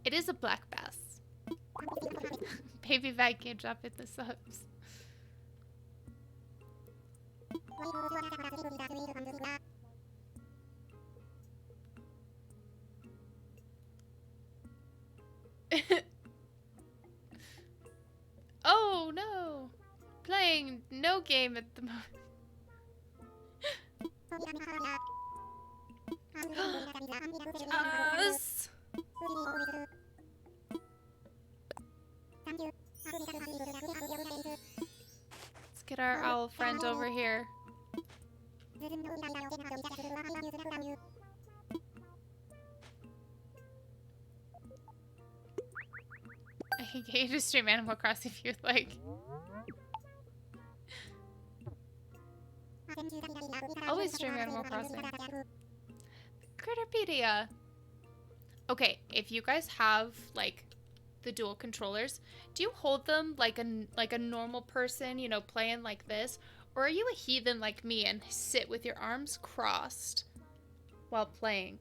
[SPEAKER 1] It is a black bass. Baby Viking drop in the subs. Oh no! Playing no game at the moment. Yes! Let's get our owl friend over here. I can get you to stream Animal Crossing if you'd like. Always stream Animal Crossing. Critterpedia. Okay, if you guys have like the dual controllers, do you hold them like a normal person, you know, playing like this, or are you a heathen like me and sit with your arms crossed while playing?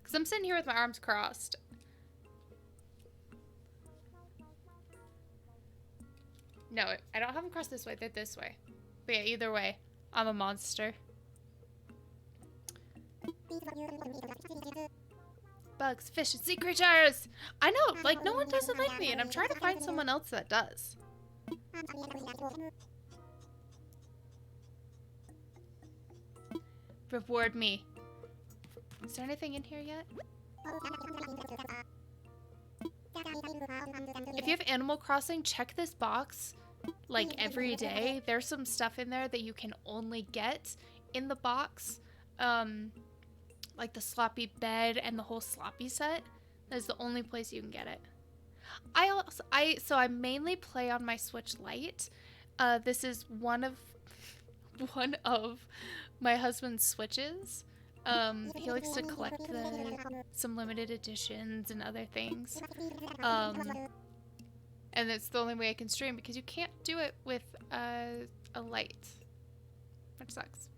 [SPEAKER 1] Because I'm sitting here with my arms crossed. No, I don't have them crossed this way. They're this way. But yeah, either way, I'm a monster. Bugs, fish, and sea creatures! I know, like, no one doesn't like me, and I'm trying to find someone else that does. Reward me. Is there anything in here yet? If you have Animal Crossing, check this box like every day. There's some stuff in there that you can only get in the box. Like the sloppy bed and the whole sloppy set. That's the only place you can get it. So I mainly play on my Switch Lite. This is one of my husband's Switches. He likes to collect some limited editions and other things. And it's the only way I can stream because you can't do it with a light, which sucks.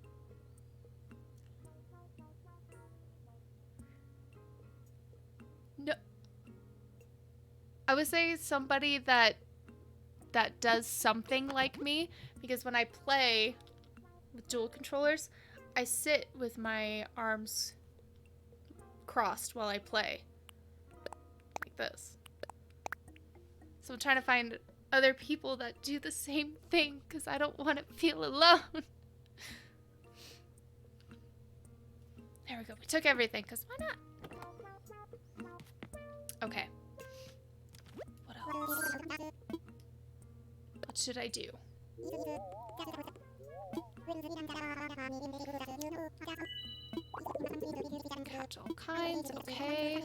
[SPEAKER 1] No, I would say somebody that does something like me, because when I play with dual controllers, I sit with my arms crossed while I play, like this. So I'm trying to find other people that do the same thing because I don't want to feel alone. There we go. We took everything because why not? Okay. What else? What should I do? Catch all kinds. Okay.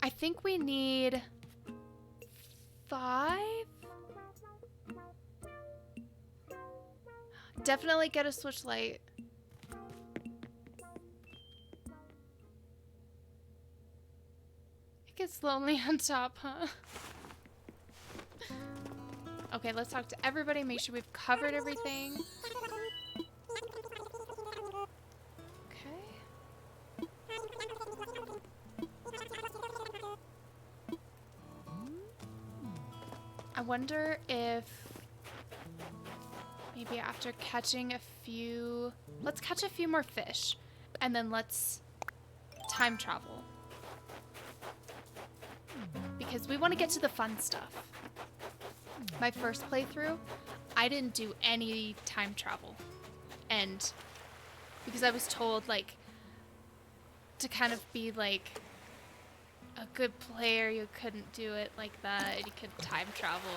[SPEAKER 1] I think we need 5. Definitely get a switch light. It gets lonely on top, huh? Okay, let's talk to everybody, make sure we've covered everything. Okay. I wonder if maybe after catching a few, let's catch a few more fish and then let's time travel. Because we want to get to the fun stuff. My first playthrough, I didn't do any time travel. And because I was told, like, to kind of be, like, a good player, you couldn't do it like that. You could time travel.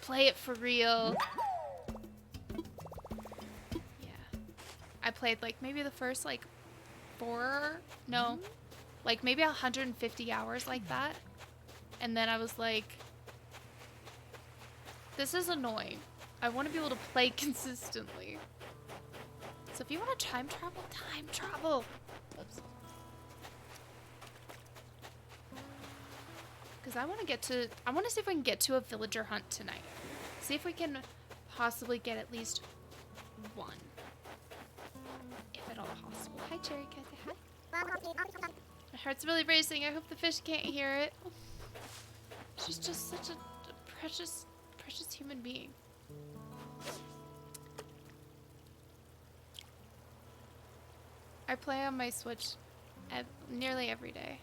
[SPEAKER 1] Play it for real. Yeah. I played, like, maybe the first, like, 4, no, like, maybe 150 hours like that. And then I was like, this is annoying. I want to be able to play consistently. So if you want to time travel. Oops. Because I want to see if we can get to a villager hunt tonight. See if we can possibly get at least one. If at all possible. Hi, Cherry Cat. Hi. My heart's really racing. I hope the fish can't hear it. She's just such a precious human being. I play on my Switch nearly every day.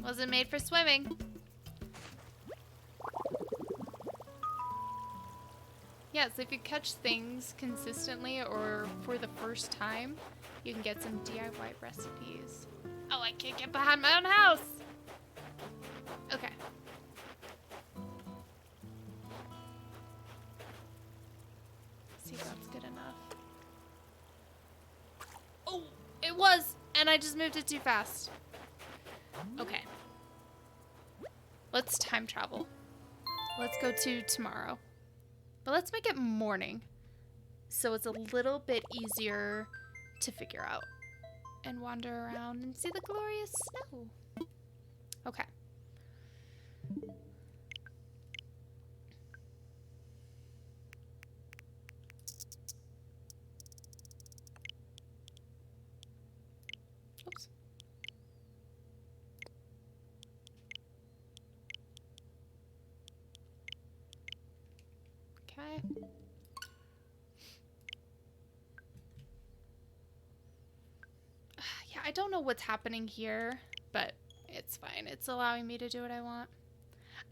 [SPEAKER 1] Wasn't made for swimming. Yeah, so if you catch things consistently or for the first time, you can get some DIY recipes. Oh, I can't get behind my own house! Okay. See if that's good enough. Oh, it was! And I just moved it too fast. Okay. Let's time travel. Let's go to tomorrow. But let's make it morning, so it's a little bit easier to figure out and wander around and see the glorious snow. Okay. Oops. Okay. Yeah, I don't know what's happening here, but it's fine. It's allowing me to do what I want.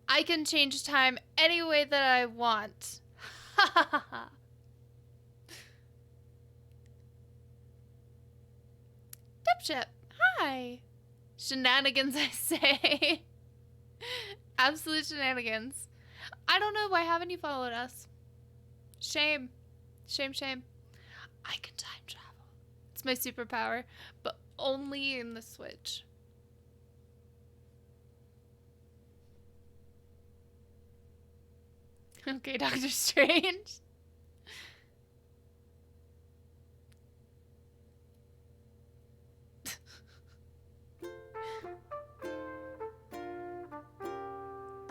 [SPEAKER 1] I can change time any way that I want. Ha ha ha ha. Dipship, hi. Shenanigans, I say. Absolute shenanigans. I don't know. Why haven't you followed us? Shame. Shame, shame. I can time travel. It's my superpower, but only in the Switch. Okay, Doctor Strange.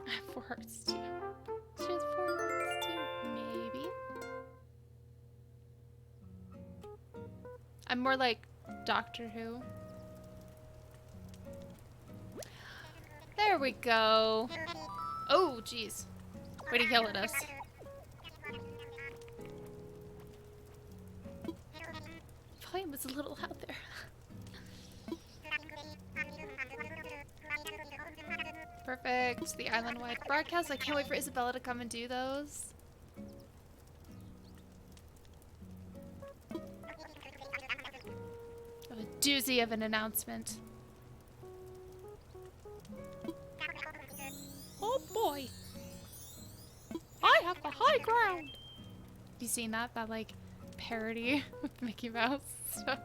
[SPEAKER 1] I have 4 hearts too. She has 4 hearts too. Maybe. I'm more like Doctor Who. There we go. Oh, jeez. Way to yell at us. Volume was a little out there. Perfect. The island-wide broadcast. I can't wait for Isabella to come and do those. A doozy of an announcement. Oh boy. I have the high ground. Have you seen that? That like parody with Mickey Mouse stuff.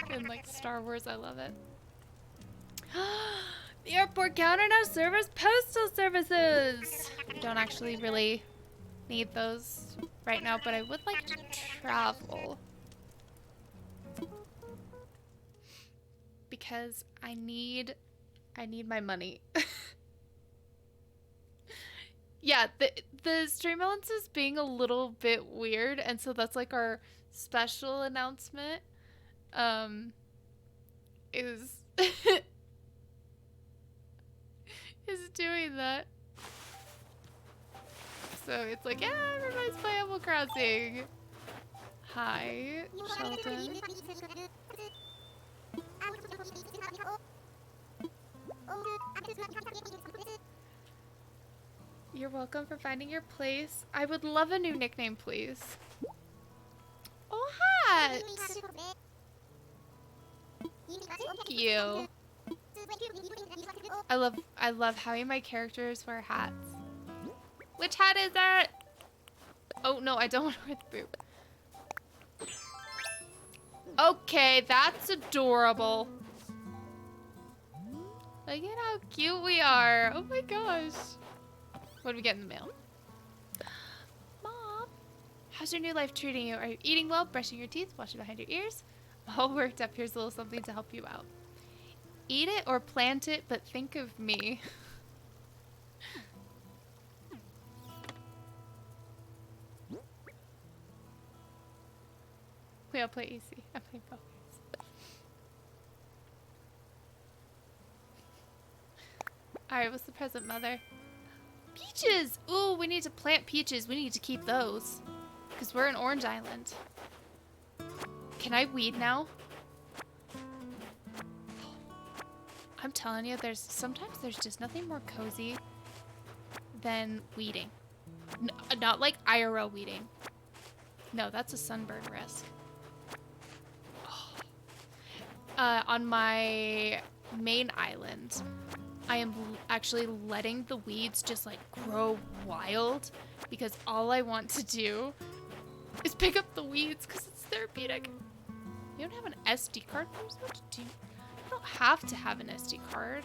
[SPEAKER 1] In like Star Wars, I love it. The airport counter now serves postal services. I don't actually really need those right now, but I would like to travel. Because I need my money. Yeah, the stream balance is being a little bit weird, and so that's like our special announcement. Is is doing that. So it's like, yeah, everybody's playing Animal Crossing. Hi, Sheldon. You're welcome for finding your place. I would love a new nickname, please. Oh, hat! Thank you. I love having my characters wear hats. Which hat is that? Oh no, I don't want to wear the boot. Okay, that's adorable. Look at how cute we are. Oh my gosh. What did we get in the mail? Mom, how's your new life treating you? Are you eating well, brushing your teeth, washing behind your ears? I'm all worked up. Here's a little something to help you out. Eat it or plant it, but think of me. We all play easy. I play both. Alright, what's the present, Mother? Peaches! Ooh, we need to plant peaches. We need to keep those. Because we're in Orange Island. Can I weed now? I'm telling you, sometimes there's just nothing more cozy than weeding. Not like IRL weeding. No, that's a sunburn risk. On my main island, I am actually letting the weeds just like grow wild because all I want to do is pick up the weeds because it's therapeutic. You don't have an SD card? What am I supposed to do? You don't have to have an SD card.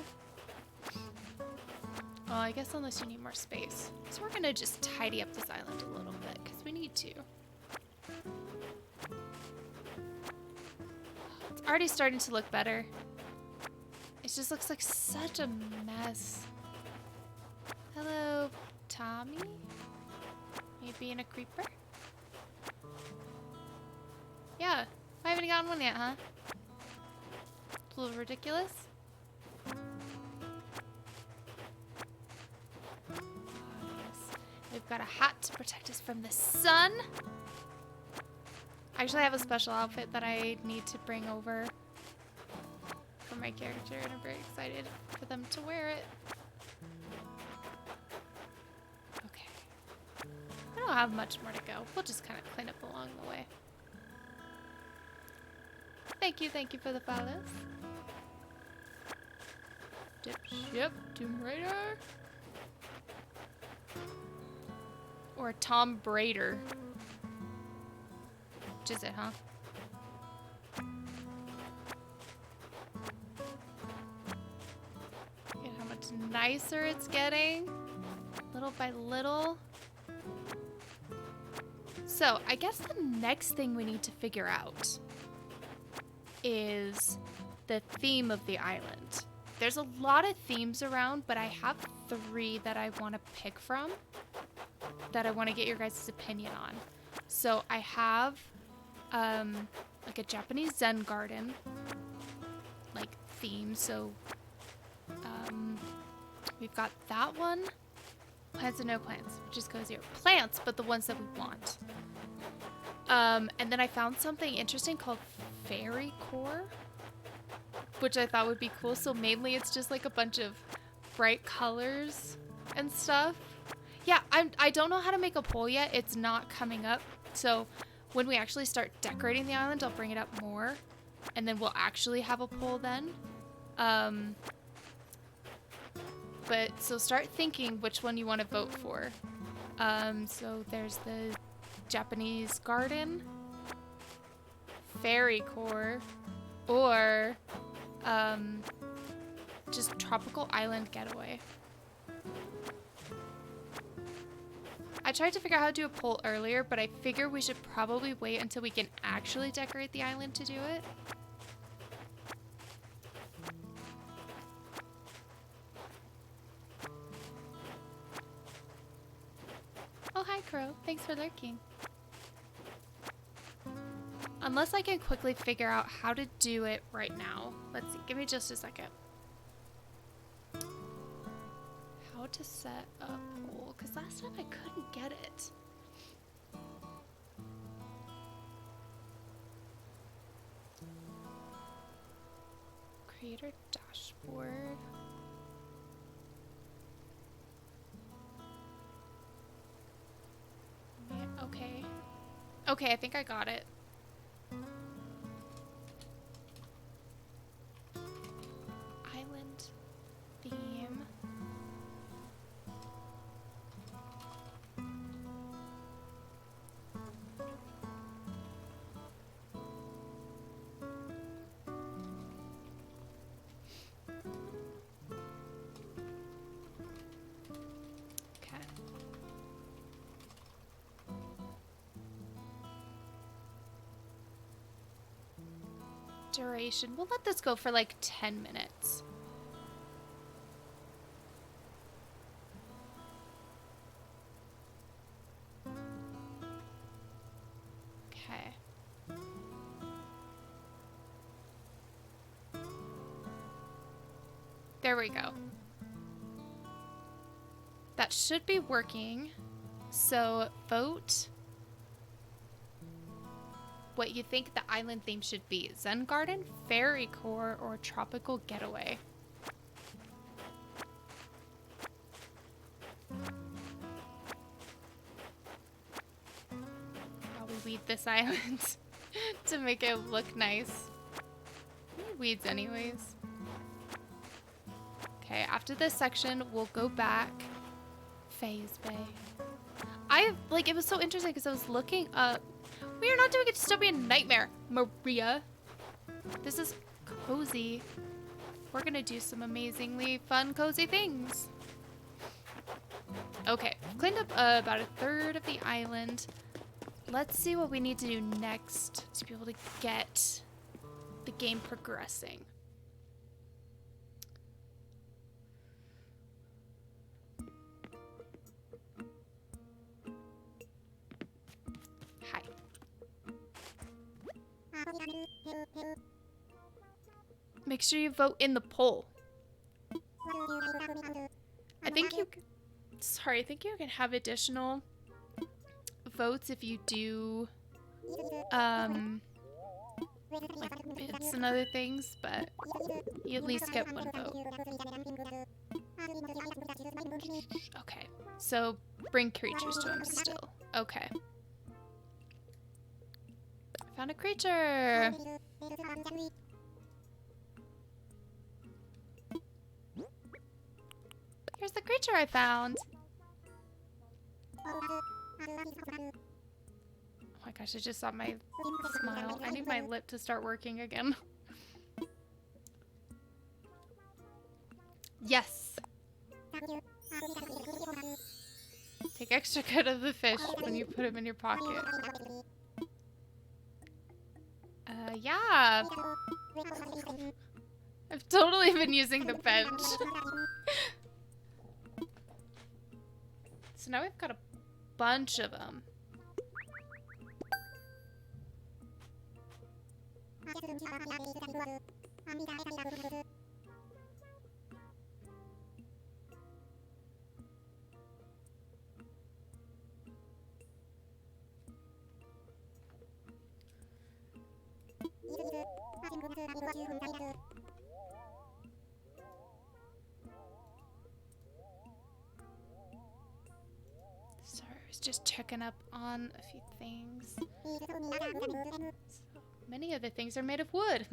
[SPEAKER 1] Well, I guess unless you need more space. So we're gonna just tidy up this island a little bit because we need to. It's already starting to look better. It just looks like such a mess. Hello, Tommy? You being a creeper? Yeah, I haven't gotten one yet, huh? It's a little ridiculous. Oh, yes. We've got a hat to protect us from the sun. I actually have a special outfit that I need to bring over for my character, and I'm very excited for them to wear it. Okay. I don't have much more to go. We'll just kind of clean up along the way. Thank you for the follows. Dipship, Tomb Raider. Or Tom Braider. Which is it, huh? Look at how much nicer it's getting. little by little. So I guess the next thing we need to figure out is the theme of the island. There's a lot of themes around, but I have 3 that I want to pick from that I want to get your guys' opinion on. So I have like a Japanese Zen garden like theme. So we've got that one. Plants and no plants, which is cozier. Plants, but the ones that we want. And then I found something interesting called Fairy Core, which I thought would be cool. So mainly it's just like a bunch of bright colors and stuff. Yeah, I don't know how to make a poll yet. It's not coming up. So when we actually start decorating the island, I'll bring it up more. And then we'll actually have a poll then. But so start thinking which one you want to vote for. So there's the Japanese garden, Fairy Core, or just Tropical Island Getaway. I tried to figure out how to do a poll earlier, but I figure we should probably wait until we can actually decorate the island to do it. Oh, hi, Crow. Thanks for lurking. Unless I can quickly figure out how to do it right now. Let's see. Give me just a second. How to set a poll, because last time I couldn't get it. Creator dashboard. Yeah, okay. Okay, I think I got it. Island theme. Okay. Duration. We'll let this go for like 10 minutes. Okay. There we go. That should be working. So vote what you think the island theme should be. Zen Garden, Fairy Core, or Tropical Getaway. Probably weed this island to make it look nice. Weeds anyways. Okay, after this section, we'll go back. Phase Bay. It was so interesting because I was looking up. We are not doing a dystopian nightmare, Maria. This is cozy. We're gonna do some amazingly fun, cozy things. Okay, we've cleaned up about 1/3 of the island. Let's see what we need to do next to be able to get the game progressing. Hi. Make sure you vote in the poll. I think you can have additional votes if you do like bits and other things, but you at least get 1 vote. Okay, so bring creatures to him still. Okay. I found a creature. Here's the creature I found. Oh my gosh, I just saw my smile. I need my lip to start working again. Yes. Take extra good of the fish when you put him in your pocket. Yeah. I've totally been using the bench. So now we've got a bunch of them. Sorry, I was just checking up on a few things. So many of the things are made of wood.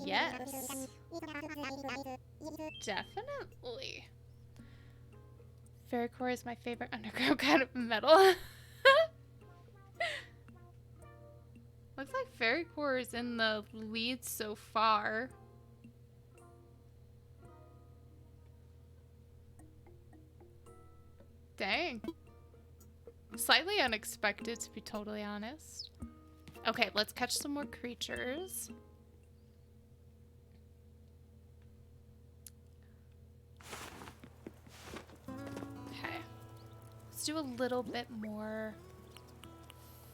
[SPEAKER 1] Yes. Definitely. Ferricore is my favorite underground kind of metal. Looks like Ferricore is in the lead so far. Dang. Slightly unexpected, to be totally honest. Okay, let's catch some more creatures. Okay. Let's do a little bit more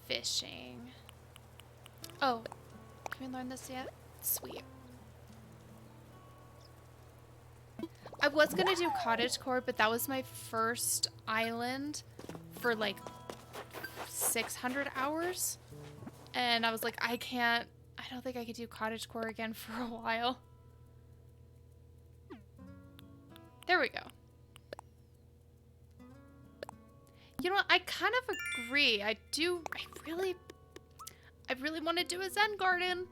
[SPEAKER 1] fishing. Oh, can we learn this yet? Sweet. I was gonna do cottagecore, but that was my first island for like 600 hours. And I was like, I don't think I could do cottagecore again for a while. There we go. You know what? I kind of agree. I really want to do a Zen garden.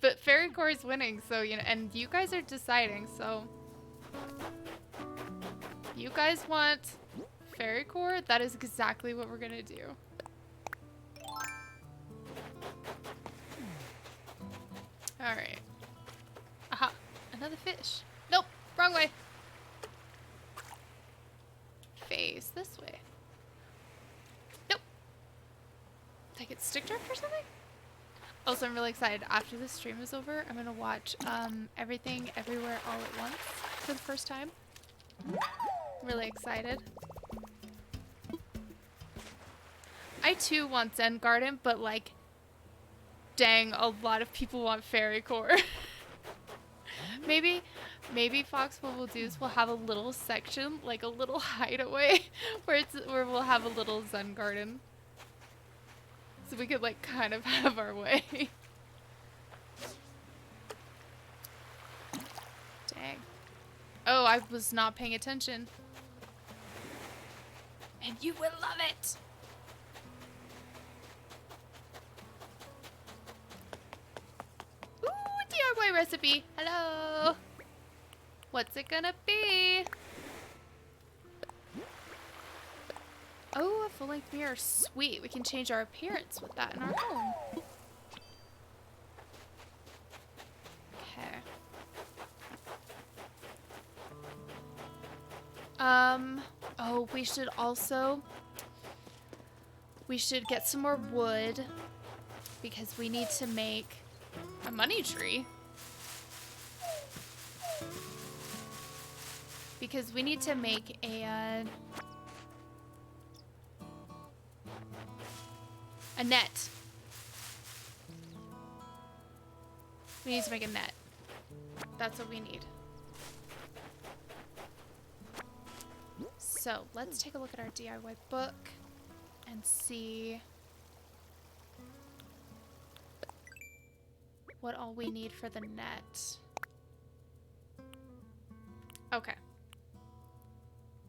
[SPEAKER 1] But Ferricore is winning, so, you know, and you guys are deciding, so. You guys want Ferricore? That is exactly what we're gonna do. Alright. Aha, another fish. Nope, wrong way. Face this way. Nope. Did I get stick drift or something? Also, I'm really excited. After this stream is over, I'm gonna watch Everything Everywhere All at Once for the first time. Really excited. I too want Zen Garden, but like, dang, a lot of people want Ferricore. Maybe Fox, what we'll do is we'll have a little section, like a little hideaway, where we'll have a little Zen Garden. So we could like kind of have our way. Dang. Oh, I was not paying attention. And you will love it! Ooh, DIY recipe! Hello! What's it gonna be? Oh, a full-length mirror. Sweet. We can change our appearance with that in our home. Okay. Oh, we should get some more wood because we need to make a money tree. Because we need to make a net. We need to make a net. That's what we need. So let's take a look at our DIY book and see what all we need for the net. Okay.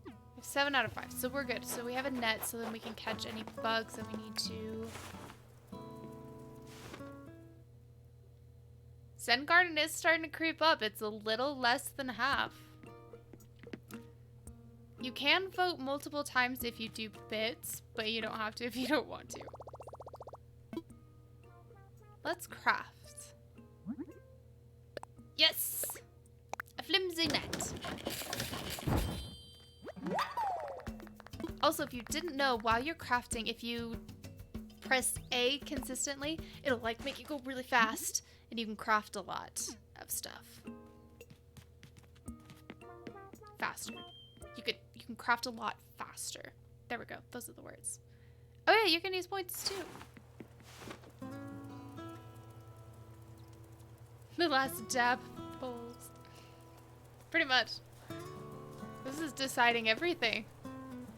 [SPEAKER 1] We have 7 out of 5, so we're good. So we have a net, so then we can catch any bugs that we need to. Zen Garden is starting to creep up. It's a little less than half. You can vote multiple times if you do bits, but you don't have to if you don't want to. Let's craft. Yes! flimsy net. Also, if you didn't know, while you're crafting, if you press A consistently, it'll like make you go really fast, and you can craft a lot of stuff. Faster. You can craft a lot faster. There we go. Those are the words. Oh yeah, you can use points too. The last dab polls. Pretty much. This is deciding everything.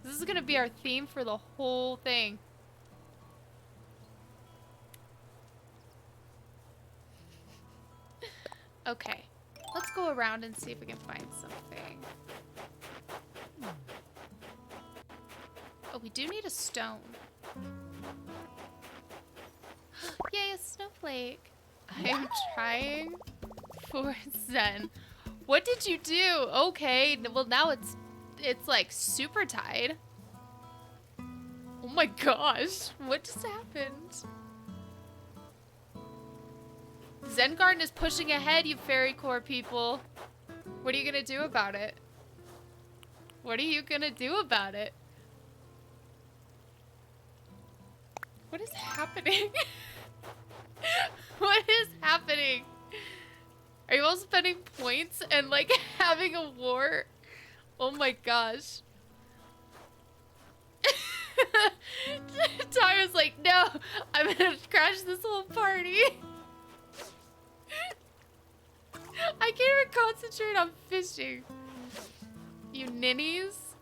[SPEAKER 1] This is gonna be our theme for the whole thing. Okay. Let's go around and see if we can find something. Oh, we do need a stone. Yay, a snowflake. I am trying for Zen. What did you do? Okay, well now it's like super tied. Oh my gosh, what just happened? Zen Garden is pushing ahead, you fairy core people. What are you gonna do about it? What are you gonna do about it? What is happening? What is happening? Are you all spending points and like having a war? Oh my gosh. Tara's like, no, I'm gonna crash this whole party. I can't even concentrate on fishing. You ninnies.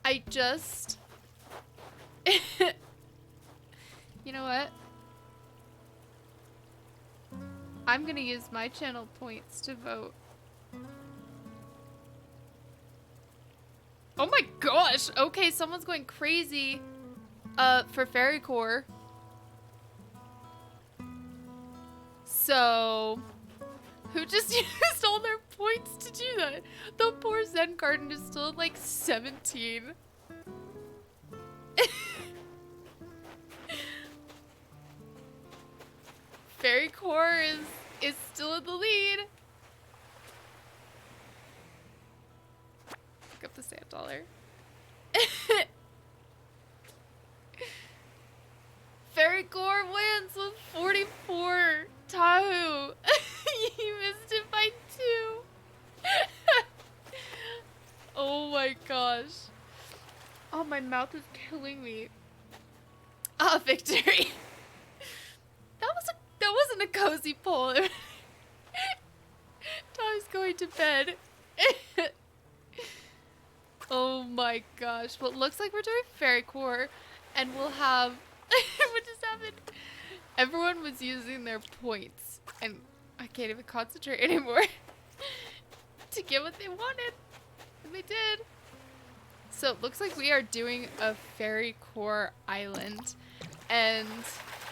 [SPEAKER 1] I just... You know what? I'm gonna use my channel points to vote. Oh my gosh! Okay, someone's going crazy for Fairy Core. So... Who just used all their points to do that? The poor Zen Garden is still at like 17. Fairy Core is still in the lead. Pick up the sand dollar. Fairy Core wins with 44. Tahu. You missed it by 2. Oh my gosh. Oh, my mouth is killing me. Ah, victory. That wasn't a cozy poll. Tahu's going to bed. Oh my gosh. Well, it looks like we're doing Fairy Core, and we'll have... What just happened? Everyone was using their points, and I can't even concentrate anymore to get what they wanted. And they did. So it looks like we are doing a Fairy Core island, and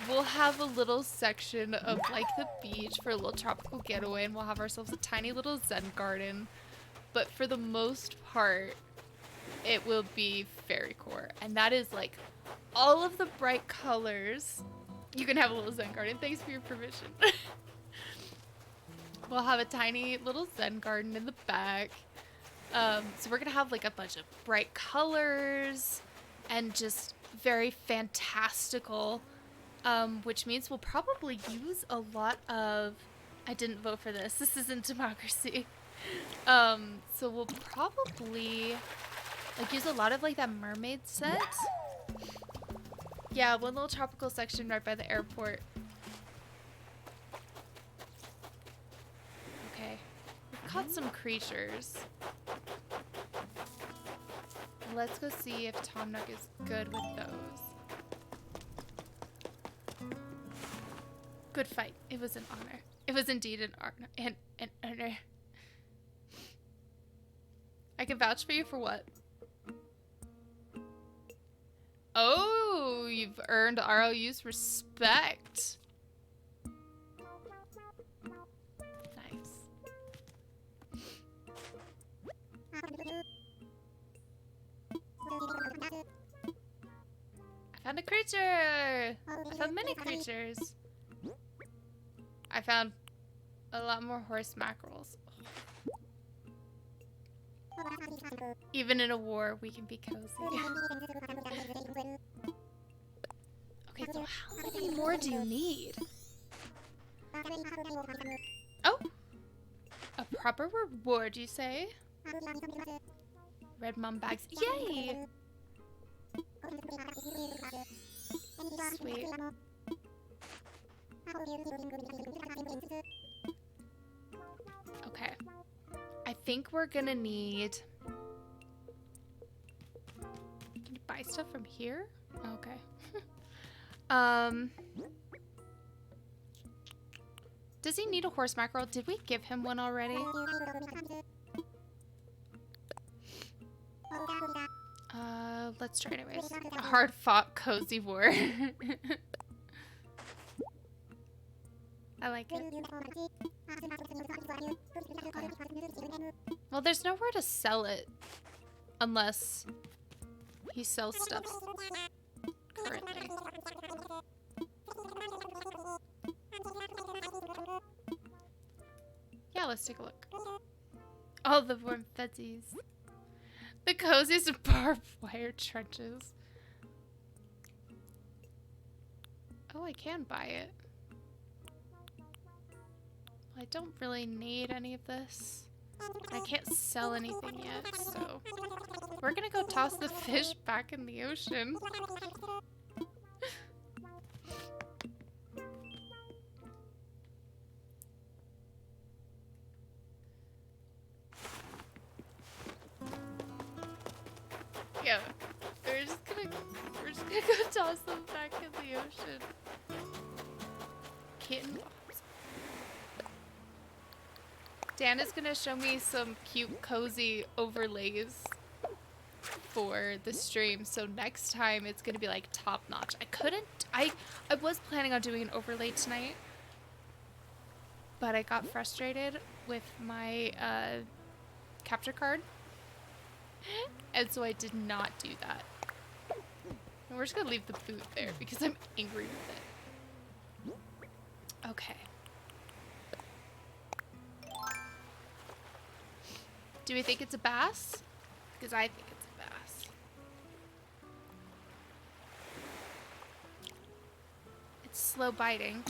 [SPEAKER 1] we'll have a little section of like the beach for a little tropical getaway, and we'll have ourselves a tiny little Zen garden. But for the most part, it will be Fairy Core, and that is like all of the bright colors. You can have a little Zen garden. Thanks for your permission. We'll have a tiny little Zen garden in the back. So we're gonna have like a bunch of bright colors and just very fantastical, which means we'll probably use a lot of... I didn't vote for this. This isn't democracy. So we'll probably like use a lot of like that mermaid set. Yeah, one little tropical section right by the airport. Okay. We've caught some creatures. Let's go see if Tom Nook is good with those. Good fight. It was an honor. It was indeed an honor. I can vouch for you for what? Oh, you've earned RLU's respect. Nice. I've Found a creature! I found many creatures. I found a lot more horse mackerels. Even in a war, we can be cozy. Okay, so how many more do you need? Oh! A proper reward, you say? Red mom bags. Yay! Sweet. Okay. I think we're gonna need... Can you buy stuff from here? Okay. Does he need a horse mackerel? Did we give him one already? Let's try anyways. A hard-fought cozy war. I like it. Okay. Well, there's nowhere to sell it unless he sells stuff currently. Yeah, let's take a look. All the warm fuzzies. The coziest barbed wire trenches. Oh, I can buy it. I don't really need any of this. I can't sell anything yet, so we're gonna go toss the fish back in the ocean. Yeah, we're just gonna go toss them back in the ocean. Kitten box. Dan is gonna show me some cute, cozy overlays for the stream, so next time it's gonna be like top notch. I was planning on doing an overlay tonight, but I got frustrated with my capture card, and so I did not do that. And we're just gonna leave the boot there because I'm angry with it. Okay. Do we think it's a bass? Because I think it's a bass. It's slow biting.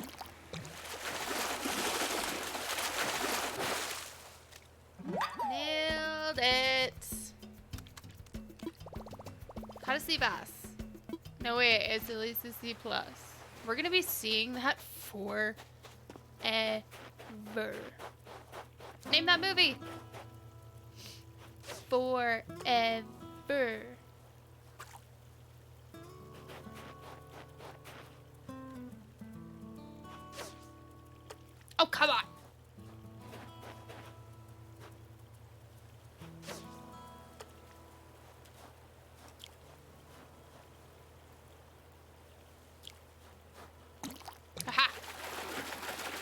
[SPEAKER 1] Nailed it. Caught a sea bass. No way, it's at least a C+. We're gonna be seeing that forever. Name that movie. Forever. Oh, come on. Aha.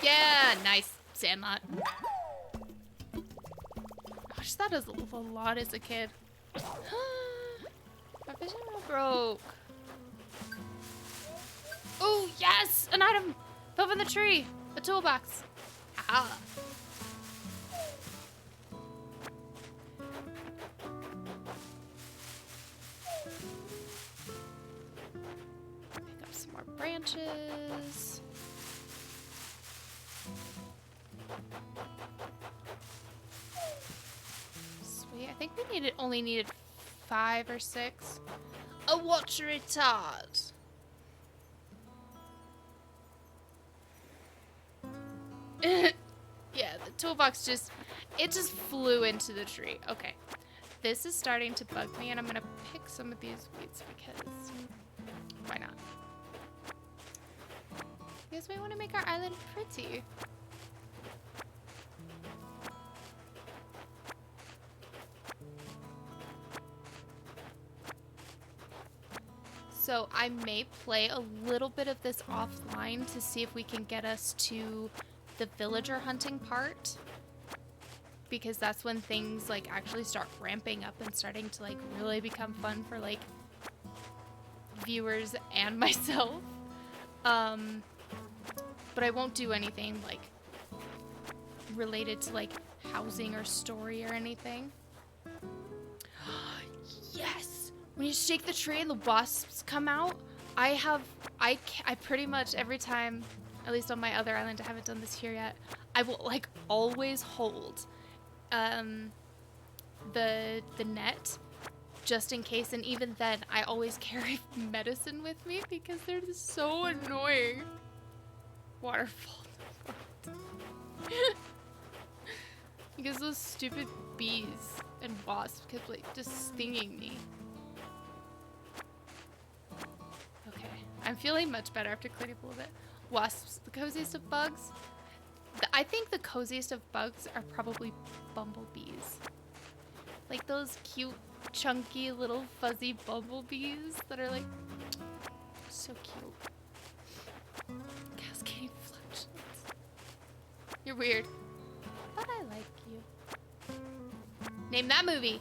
[SPEAKER 1] Yeah, nice. Sandlot. I just thought it was a lot as a kid. My fishing rod broke. Oh, yes! An item! Fell from the tree! A toolbox. Ah. Pick up some more branches. Sweet. I think we only needed 5 or 6. A watery tart. Yeah, the toolbox just flew into the tree. Okay. This is starting to bug me, and I'm gonna pick some of these weeds because why not? Because we want to make our island pretty. So I may play a little bit of this offline to see if we can get us to the villager hunting part, because that's when things like actually start ramping up and starting to like really become fun for like viewers and myself. But I won't do anything like related to like housing or story or anything. Yes! When you shake the tree and the wasps come out, I pretty much every time, at least on my other island, I haven't done this here yet, I will like always hold the net just in case, and even then I always carry medicine with me because they're just so annoying. Waterfall. Because those stupid bees and wasps kept like just stinging me. Okay, I'm feeling much better after cleaning up a little bit. Wasps, the coziest of bugs. I think the coziest of bugs are probably bumblebees. Like those cute, chunky, little fuzzy bumblebees that are like so cute. Cascading fluctuations. You're weird, but I like you. Name that movie.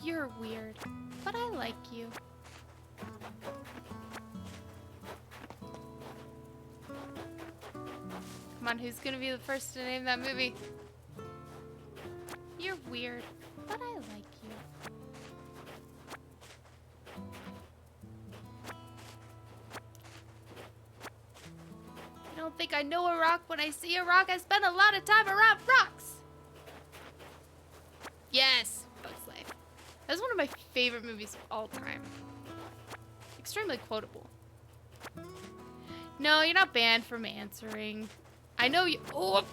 [SPEAKER 1] You're weird, but I like you. Come on, who's gonna be the first to name that movie? You're weird, but I like you. I don't think I know a rock when I see a rock. I spend a lot of time around rocks. Yes, Bug's Life. That's one of my favorite movies of all time. Extremely quotable. No, you're not banned from answering. I know you. Oh,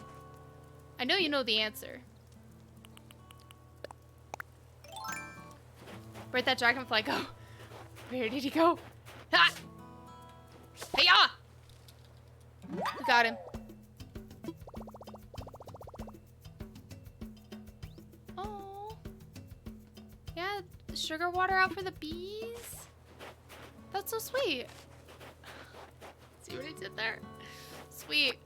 [SPEAKER 1] I know you know the answer. Where'd that dragonfly go? Where did he go? Ha! Hey-ya! We got him. Oh. Yeah, sugar water out for the bees? That's so sweet. See what I did there? Sweet.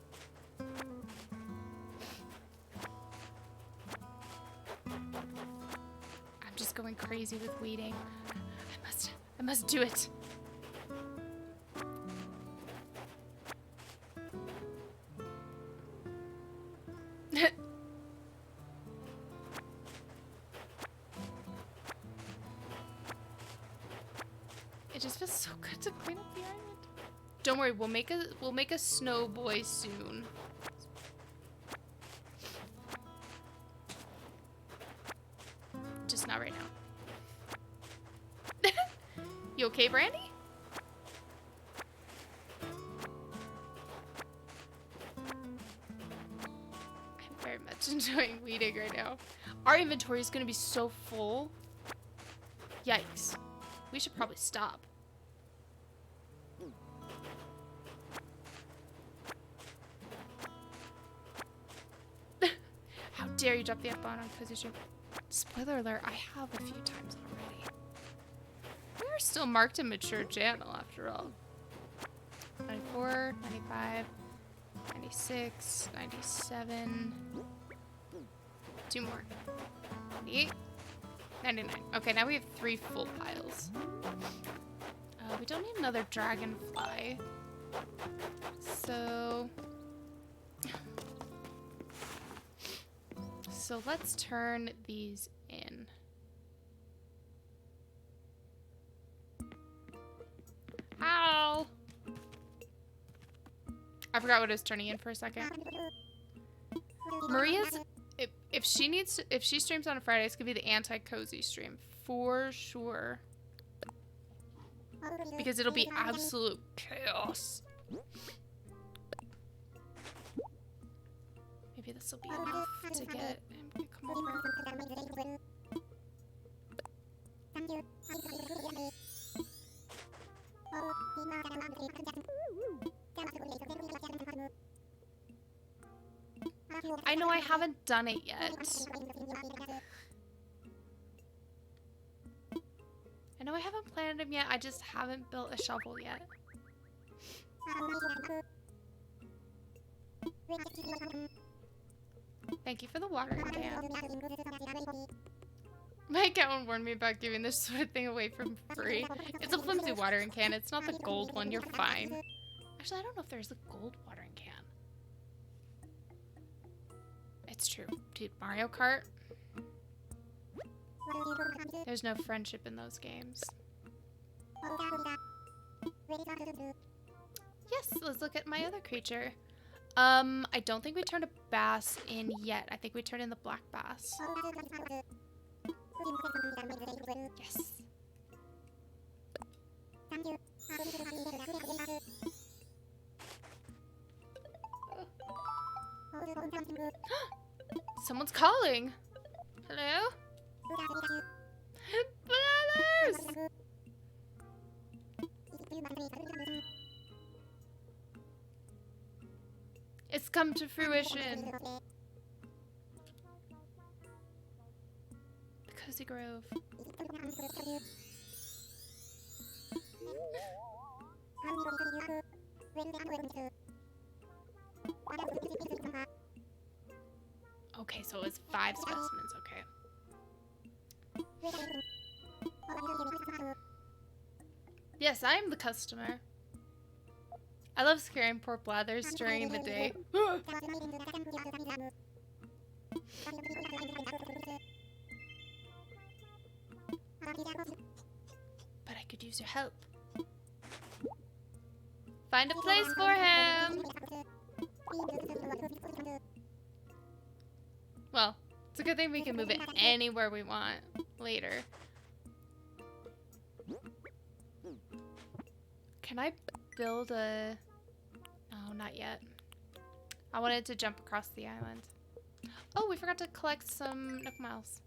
[SPEAKER 1] I'm just going crazy with weeding. I must do it. It just feels so good to clean up the island. Don't worry, we'll make a snow boy soon. Just not right now. You okay, Brandy? I'm very much enjoying weeding right now. Our inventory is gonna be so full. Yikes. We should probably stop. How dare you drop the F-bomb on Cozy Stream. Spoiler alert, I have a few times already. We are still marked a mature channel after all. 94, 95, 96, 97. 2 more. 98, 99. Okay, now we have 3 full piles. We don't need another dragonfly. So let's turn these in. Ow! I forgot what I was turning in for a second. Maria's, if she streams on a Friday, it's gonna be the anti-cozy stream for sure. Because it'll be absolute chaos. Maybe this will be enough to get him to come over. I know I haven't done it yet. I know I haven't planted him yet, I just haven't built a shovel yet. Thank you for the water, Dan. My accountant warned me about giving this sort of thing away for free. It's a flimsy watering can. It's not the gold one. You're fine. Actually, I don't know if there's a gold watering can. It's true. Dude, Mario Kart? There's no friendship in those games. Yes, let's look at my other creature. I don't think we turned a bass in yet. I think we turned in the black bass. Yes. Someone's calling. Hello? Bananas! It's come to fruition. The Cozy Grove. Okay, so it's 5 specimens, okay. Yes, I am the customer. I love scaring poor Blathers during the day. But I could use your help. Find a place for him! Well, it's a good thing we can move it anywhere we want later. Can I build a... No, not yet. I wanted to jump across the island. Oh, we forgot to collect some Nook Miles.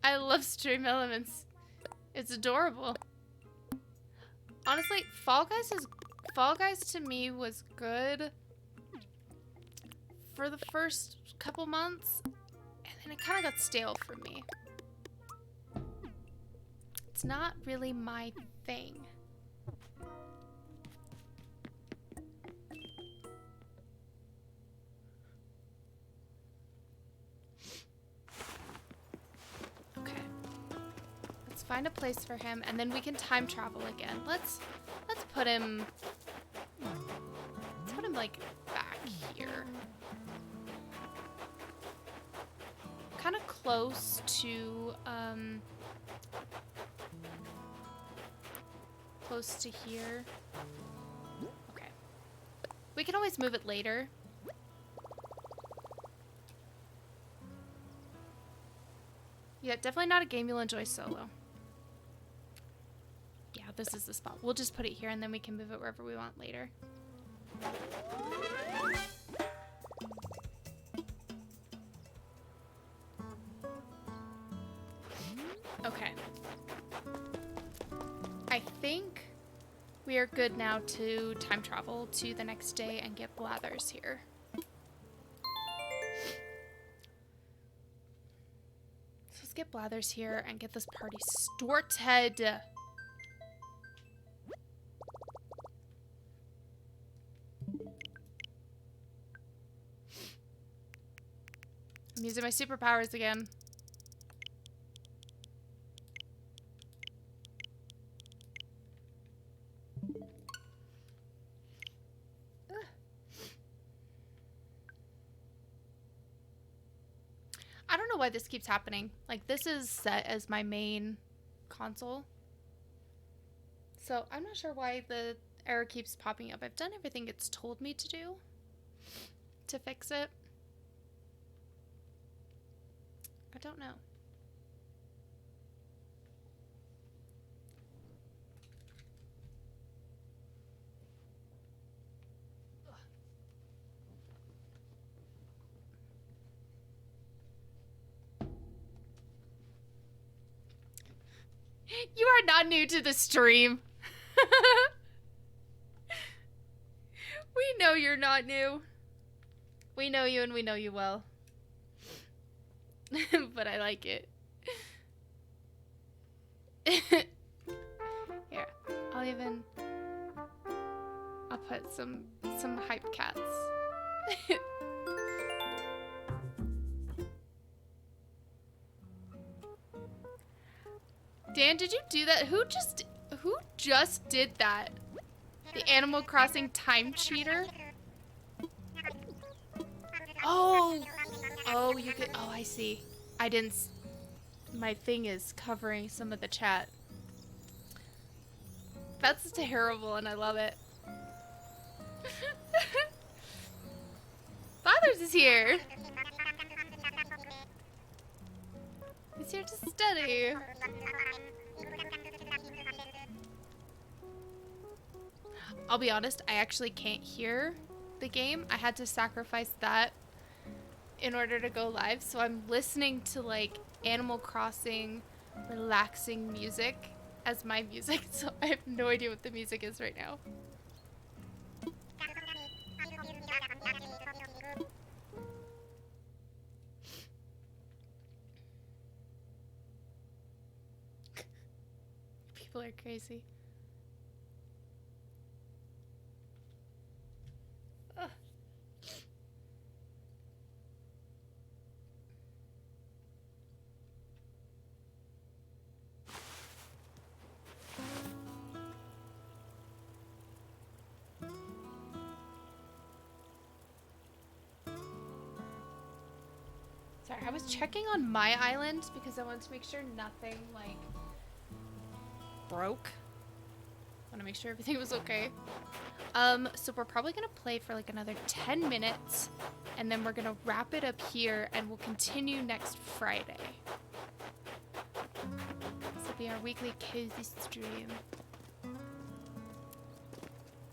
[SPEAKER 1] I love Stream Elements. It's adorable. Honestly, Fall Guys to me was good for the first couple months, and then it kind of got stale for me. It's not really my thing. Okay. Let's find a place for him, and then we can time travel again. Let's put him... Let's put him, like, back here. Kind of close to, close to here. Okay. We can always move it later. Yeah, definitely not a game you'll enjoy solo. Yeah, this is the spot. We'll just put it here and then we can move it wherever we want later. Okay. I think we are good now to time travel to the next day and get Blathers here. So let's get Blathers here and get this party started. I'm using my superpowers again. I don't know why this keeps happening. Like, this is set as my main console. So, I'm not sure why the error keeps popping up. I've done everything it's told me to do to fix it. I don't know. You are not new to the stream. We know you're not new. We know you and we know you well. But I like it. Here, I'll put some hype cats. Dan, did you do that? Who just did that? The Animal Crossing time cheater? Oh, you could, oh, I see. I didn't, my thing is covering some of the chat. That's terrible and I love it. Fathers is here. He's here to study. I'll be honest, I actually can't hear the game. I had to sacrifice that in order to go live, so I'm listening to like Animal Crossing relaxing music as my music, so I have no idea what the music is right now. People are crazy. Ugh. Sorry, I was checking on my island because I wanted to make sure nothing like broke. I want to make sure everything was okay. So we're probably gonna play for like another 10 minutes and then we're gonna wrap it up here and we'll continue next Friday. This will be our weekly cozy stream.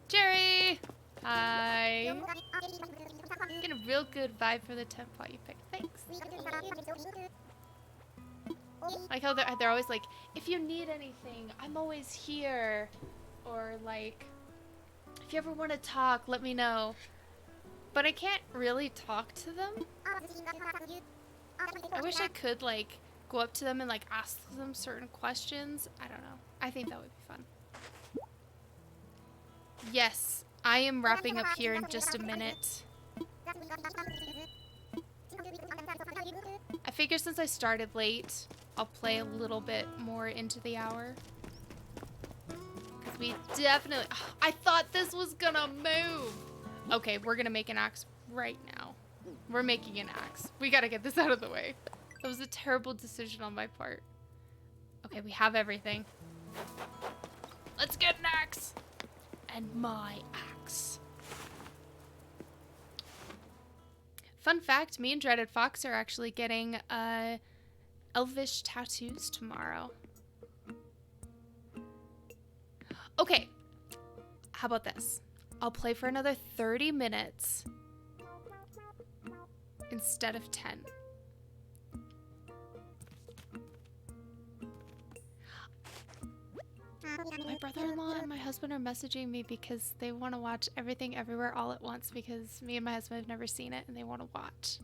[SPEAKER 1] Jerry! Hi! Get a real good vibe for the temp pot you picked. Thanks. Like how they're always like, if you need anything, I'm always here. Or like, if you ever want to talk, let me know. But I can't really talk to them. I wish I could like go up to them and like ask them certain questions. I don't know. I think that would be fun. Yes, I am wrapping up here in just a minute. I figure since I started late, I'll play a little bit more into the hour. Because we definitely... Oh, I thought this was gonna move! Okay, we're gonna make an axe right now. We're making an axe. We gotta get this out of the way. That was a terrible decision on my part. Okay, we have everything. Let's get an axe! And my axe. Fun fact, me and Dreaded Fox are actually getting elvish tattoos tomorrow. Okay, how about this? I'll play for another 30 minutes instead of 10. My brother-in-law and my husband are messaging me because they want to watch Everything Everywhere All at Once because me and my husband have never seen it and they want to watch.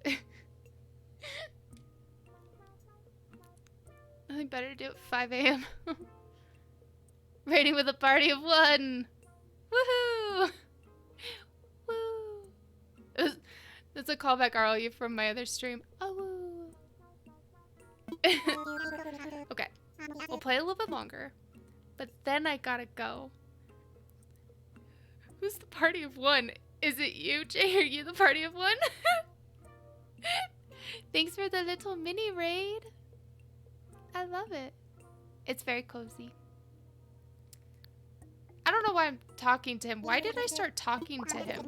[SPEAKER 1] I think better to do it at 5 a.m. Rating with a party of one. Woohoo! Woo! That's a callback, RLU, from my other stream. Oh, woo! Okay, we'll play a little bit longer, but then I gotta go. Who's the party of one? Is it you, Jay? Are you the party of one? Thanks for the little mini raid. I love it. It's very cozy. I don't know why I'm talking to him. Why did I start talking to him?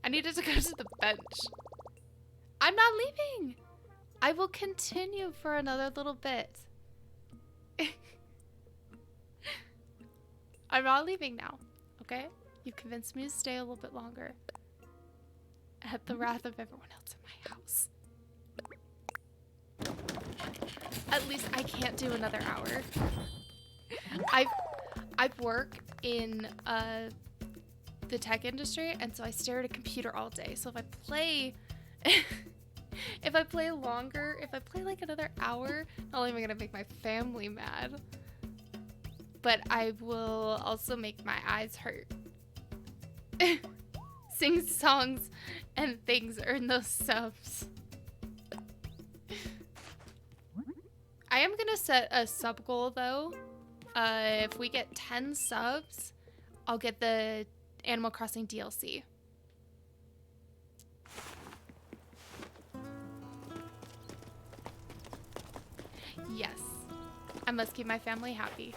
[SPEAKER 1] I needed to go to the bench. I'm not leaving. I will continue for another little bit. I'm not leaving now, okay? You've convinced me to stay a little bit longer. At the wrath of everyone else in my house. At least I can't do another hour. I've worked in the tech industry, and so I stare at a computer all day. So if I play if I play longer, if I play like another hour, not only am I gonna make my family mad, but I will also make my eyes hurt. sing songs and things earn those subs. I am gonna set a sub goal though. If we get 10 subs, I'll get the Animal Crossing DLC. Yes, I must keep my family happy.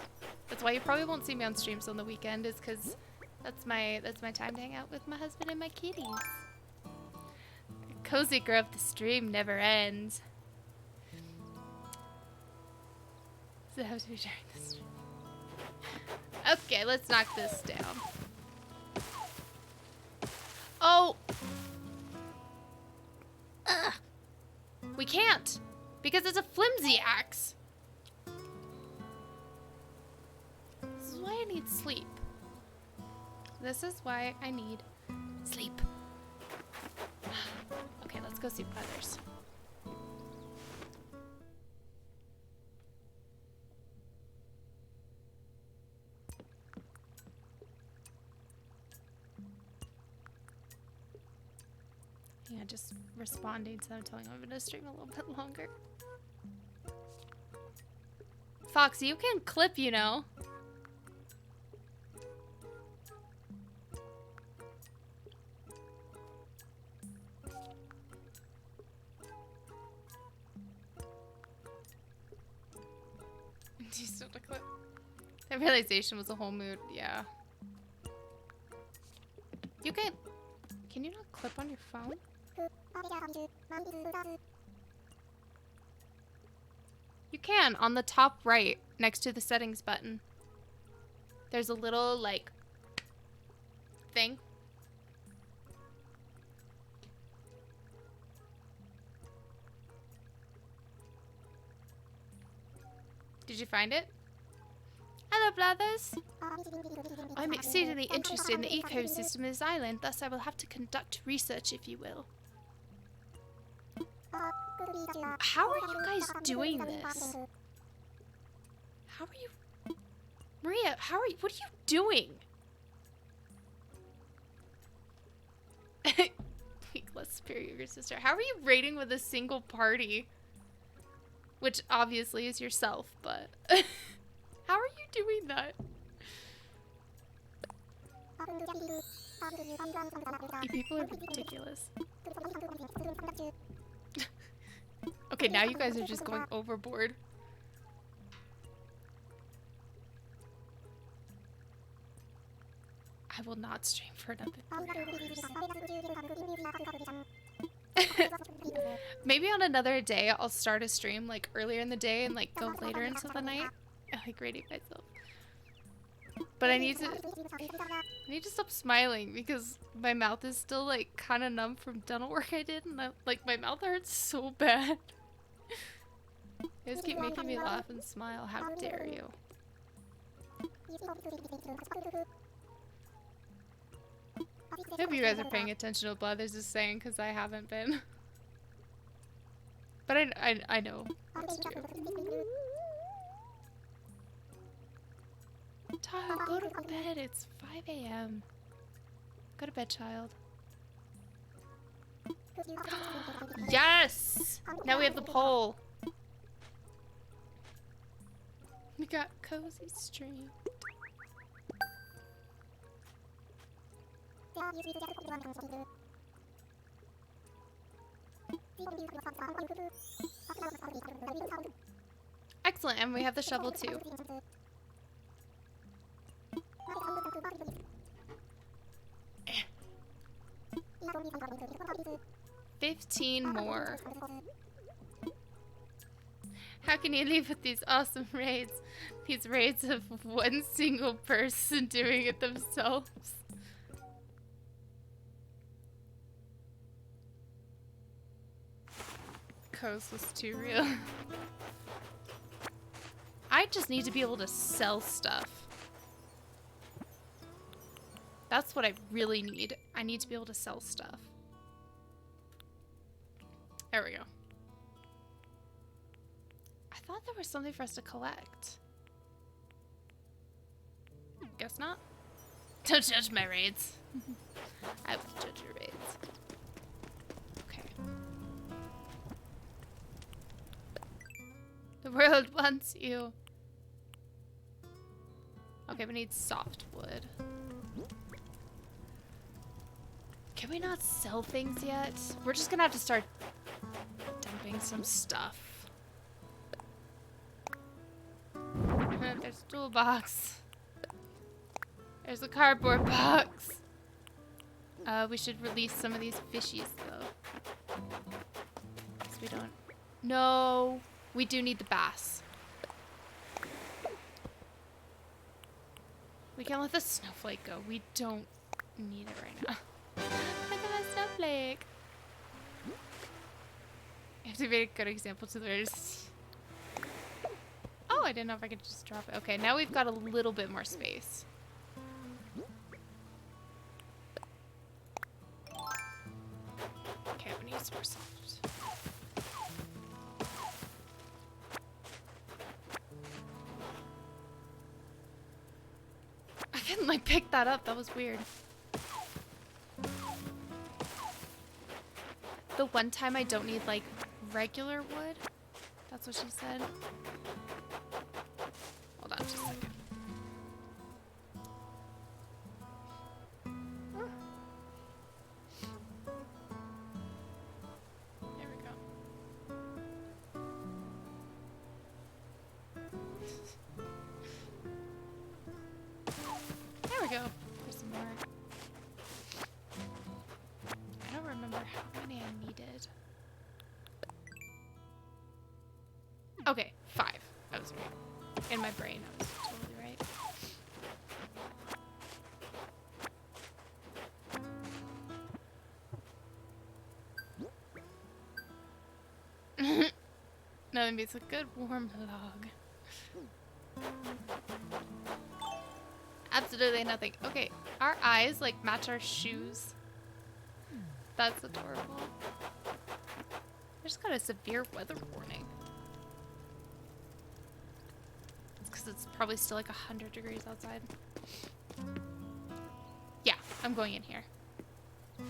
[SPEAKER 1] That's why you probably won't see me on streams on the weekend, is because that's my time to hang out with my husband and my kitties. Cozy Grove, the stream never ends. So I have to be during the stream. Okay, let's knock this down. Oh! Ugh. We can't! Because it's a flimsy axe! This is why I need sleep. This is why I need sleep. Okay, let's go see others. Yeah, just responding to them, telling them I'm gonna stream a little bit longer. Fox, you can clip, you know. You still have to clip. That realization was a whole mood, yeah. You can you not clip on your phone? You can, on the top right, next to the settings button. There's a little, like, thing. Did you find it? Hello, brothers. I'm exceedingly interested in the ecosystem of this island, thus I will have to conduct research, if you will. How are you guys doing this? How are you... Maria, what are you doing? Weakless superior sister. How are you raiding with a single party? Which obviously is yourself, but... How are you doing that? You people are ridiculous. Okay, now you guys are just going overboard. I will not stream for another 3 hours. Maybe on another day I'll start a stream like earlier in the day and like go later into the night. I like rating myself. But I need to stop smiling because my mouth is still like kind of numb from dental work I did, and my mouth hurts so bad. You guys keep making me laugh and smile. How dare you? I hope you guys are paying attention to what Blathers is saying because I haven't been. But I know it's true. Child, go to bed. It's 5 a.m. Go to bed, child. Yes! Now we have the poll. We got cozy stream. Excellent, and we have the shovel too. 15 more. How can you leave with these awesome raids? These raids of one single person doing it themselves. Coast was too real. I just need to be able to sell stuff. That's what I really need. I need to be able to sell stuff. There we go. I thought there was something for us to collect. Guess not. Don't judge my raids. I have to judge your raids. Okay. The world wants you. Okay, we need soft wood. Can we not sell things yet? We're just gonna have to start dumping some stuff. There's a toolbox. There's a cardboard box. We should release some of these fishies though. Because we don't. No, we do need the bass. We can't let the snowflake go. We don't need it right now. Look at that snowflake. You have to be a good example to the raiders. Oh, I didn't know if I could just drop it. Okay, now we've got a little bit more space. Okay, we need some more soft. I didn't like pick that up. That was weird. The one time I don't need like regular wood. That's what she said. Hold on just a second. There we go. There we go. There's some more. I don't remember how many I needed. Okay, 5. I was right. In my brain, I was totally right. Nothing beats a good warm log. Absolutely nothing. Okay, our eyes like match our shoes. That's adorable. I just got a severe weather warning. It's because it's probably still like 100 degrees outside. Yeah, I'm going in here.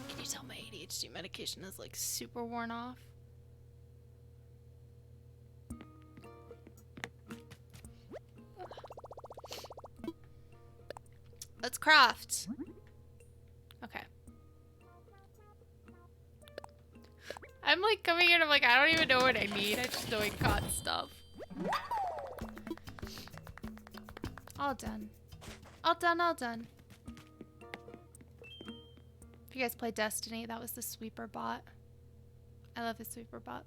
[SPEAKER 1] Can you tell my ADHD medication is like super worn off? Let's craft. Okay. I'm like coming in, I'm like, I don't even know what I need. I just know I got stuff. All done. All done, all done. If you guys play Destiny, that was the sweeper bot. I love the sweeper bot.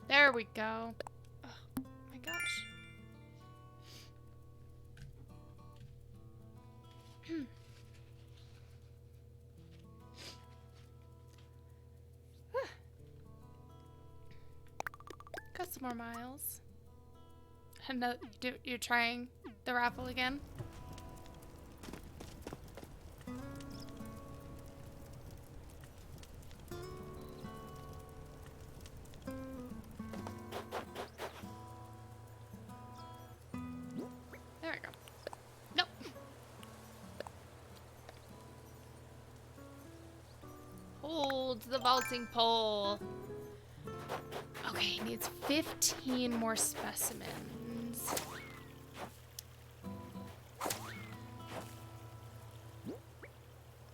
[SPEAKER 1] There we go. Oh my gosh. Got some more miles. And you're trying the raffle again? There we go. Nope. Hold the vaulting pole. Okay, he needs 15 more specimens.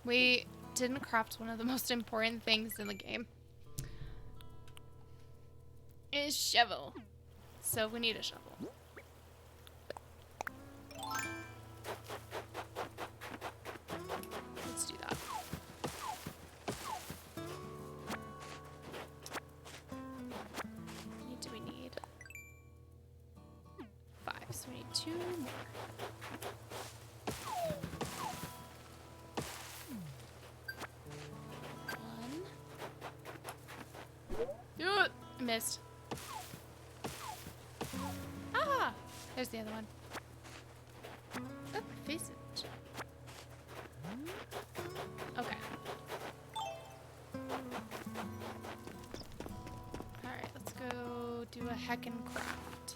[SPEAKER 1] We didn't craft one of the most important things in the game. Is shovel. So we need a shovel. Let's do that. How many do we need? 5, so we need 2 more. Missed. Ah! There's the other one. Oh, my face is... Okay. Alright, let's go heckin' craft.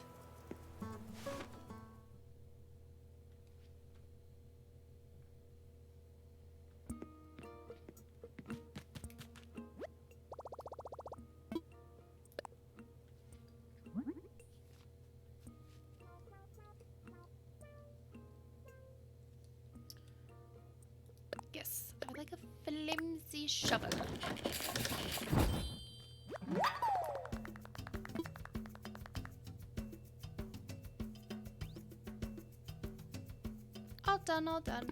[SPEAKER 1] Yes, I would like a flimsy shovel. All done, all done.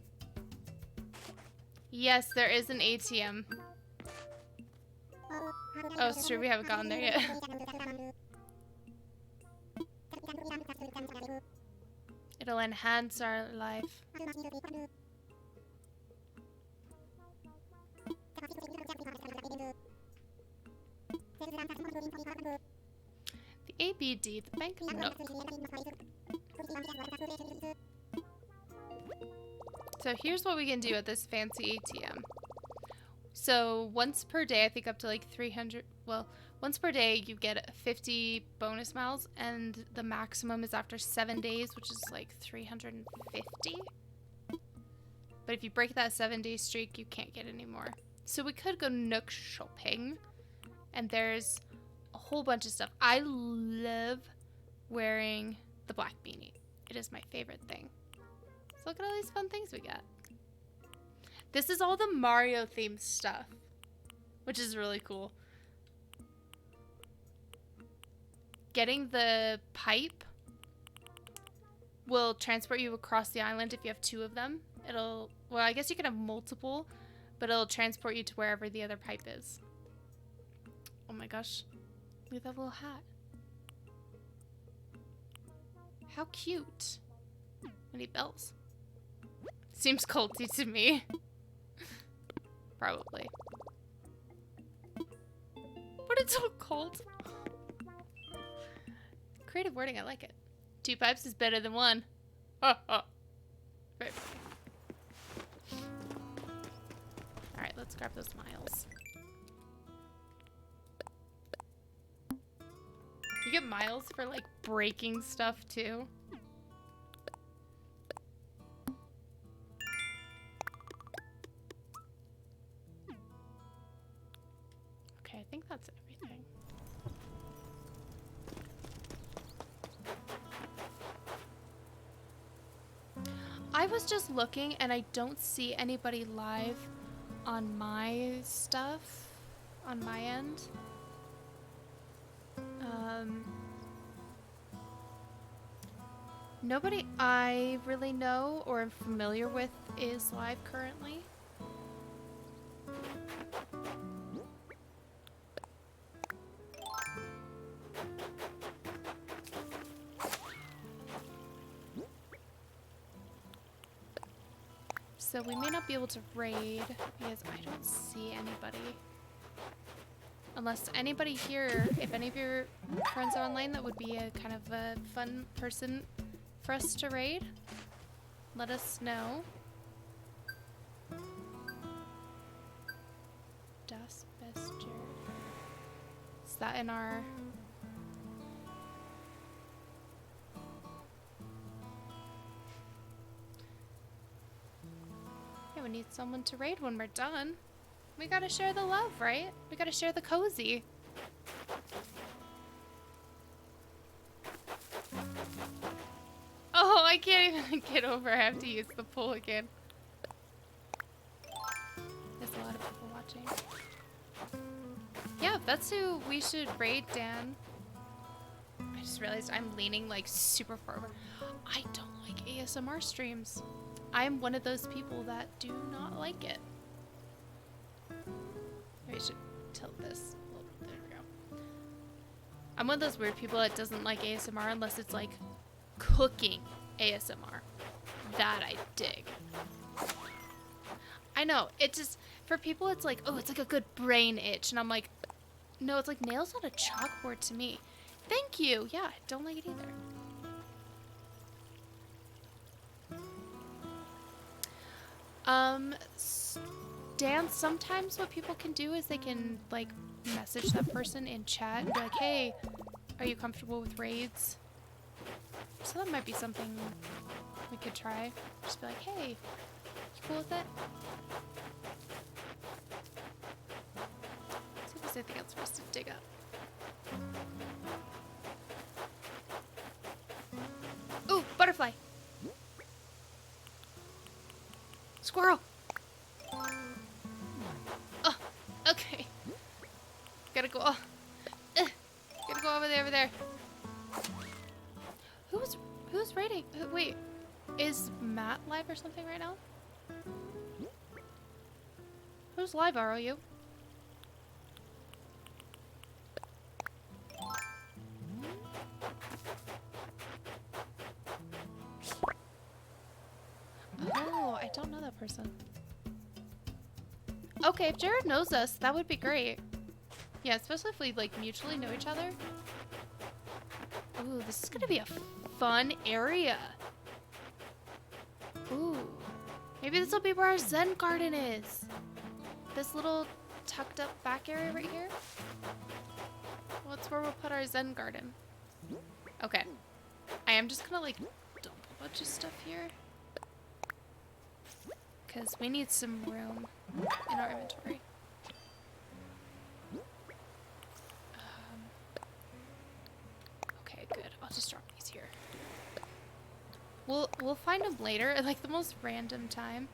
[SPEAKER 1] Yes, there is an ATM. Oh, it's true, we haven't gotten there yet. It'll enhance our life. The ABD, the bank note. So here's what we can do at this fancy ATM. So once per day, I think up to like 300, well, once per day you get 50 bonus miles, and the maximum is after 7 days, which is like 350. But if you break that 7-day streak, you can't get any more. So we could go Nook shopping, and there's a whole bunch of stuff. I love wearing the black beanie. It is my favorite thing. So look at all these fun things we got. This is all the Mario themed stuff, which is really cool. Getting the pipe will transport you across the island if you have 2 of them. It'll, well, I guess you can have multiple, but it'll transport you to wherever the other pipe is. Oh my gosh. Look at that little hat. How cute. Any bells? Seems culty to me. Probably. But it's so cold. Creative wording, I like it. 2 pipes is better than 1. Very funny. Alright, let's grab those miles. You get miles for, like, breaking stuff, too. Okay, I think that's everything. I was just looking, and I don't see anybody live on my stuff, on my end. Nobody I really know or am familiar with is live currently. So we may not be able to raid because I don't see anybody. Unless anybody here, if any of your friends are online, that would be a kind of a fun person for us to raid. Let us know. Das Bester. Is that in our... Yeah, we need someone to raid when we're done. We gotta share the love, right? We gotta share the cozy. Oh, I can't even get over. I have to use the pool again. There's a lot of people watching. Yeah, that's who we should raid, Dan. I just realized I'm leaning like super forward. I don't like ASMR streams. I'm one of those people that do not like it. Maybe I should tilt this. There we go. I'm one of those weird people that doesn't like ASMR unless it's like cooking ASMR. That I dig. I know, it just, for people it's like, oh, it's like a good brain itch. And I'm like, no, it's like nails on a chalkboard to me. Thank you. Yeah, I don't like it either. Dan, sometimes what people can do is they can like message that person in chat and be like, hey, Are you comfortable with raids? So that might be something we could try. Just be like, hey, you cool with it? Let's see if there's anything else for us to dig up. Ooh, butterfly! Squirrel! Oh, okay. Gotta go. Gotta go over there. Who's raiding? Wait, is Matt live or something right now? Who's live, are you? Oh, I don't know that person. Okay, if Jared knows us, that would be great. Yeah, especially if we like mutually know each other. Ooh, this is gonna be a fun area. Ooh, maybe this will be where our Zen garden is. This little tucked up back area right here. Well, that's where we'll put our Zen garden. Okay, I am just gonna like dump a bunch of stuff here. Because we need some room in our inventory. Okay, good. I'll just drop these here. We'll find him later at like the most random time.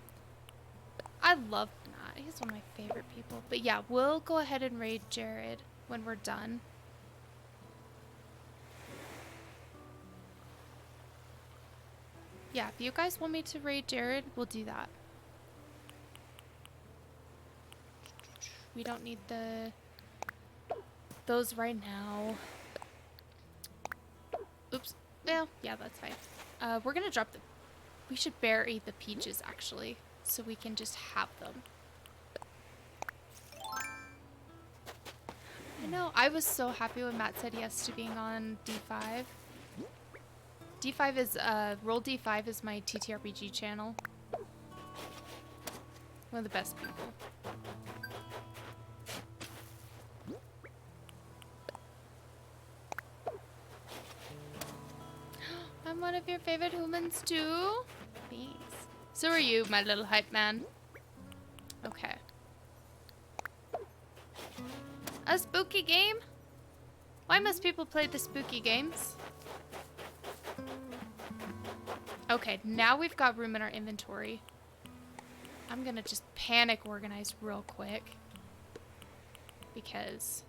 [SPEAKER 1] I love Matt. He's one of my favorite people. But yeah, we'll go ahead and raid Jared when we're done. Yeah, if you guys want me to raid Jared, we'll do that. We don't need those right now. Oops. Well, yeah, that's fine. We're gonna drop we should bury the peaches actually, so we can just have them. I know, I was so happy when Matt said yes to being on D5. D5 is, Roll D5 is my TTRPG channel. One of the best people. I'm one of your favorite humans too. Thanks. So are you, my little hype man. Okay. A spooky game? Why must people play the spooky games? Okay, now we've got room in our inventory. I'm gonna just panic organize real quick. Because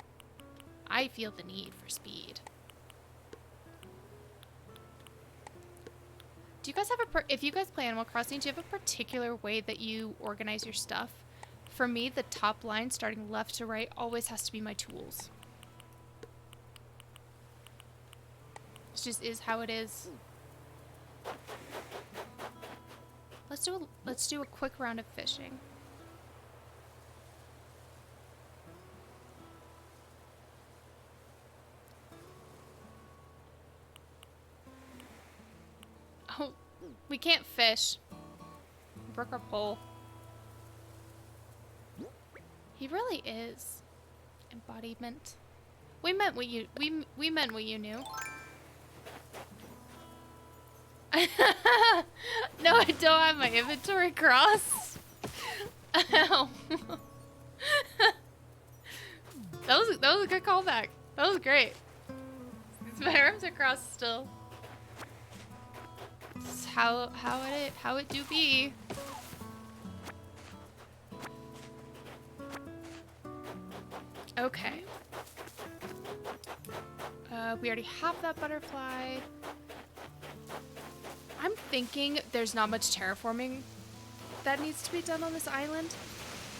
[SPEAKER 1] I feel the need for speed. Do you guys have if you guys play Animal Crossing, do you have a particular way that you organize your stuff? For me, the top line, starting left to right, always has to be my tools. It just is how it is. Let's do a quick round of fishing. Oh, we can't fish. Broke our pole. He really is embodiment. We meant what you meant what you knew. No, I don't have my inventory crossed. Ow. That was a good callback. That was great. My arms are crossed still. This is how it do be. Okay. We already have that butterfly. I'm thinking there's not much terraforming that needs to be done on this island.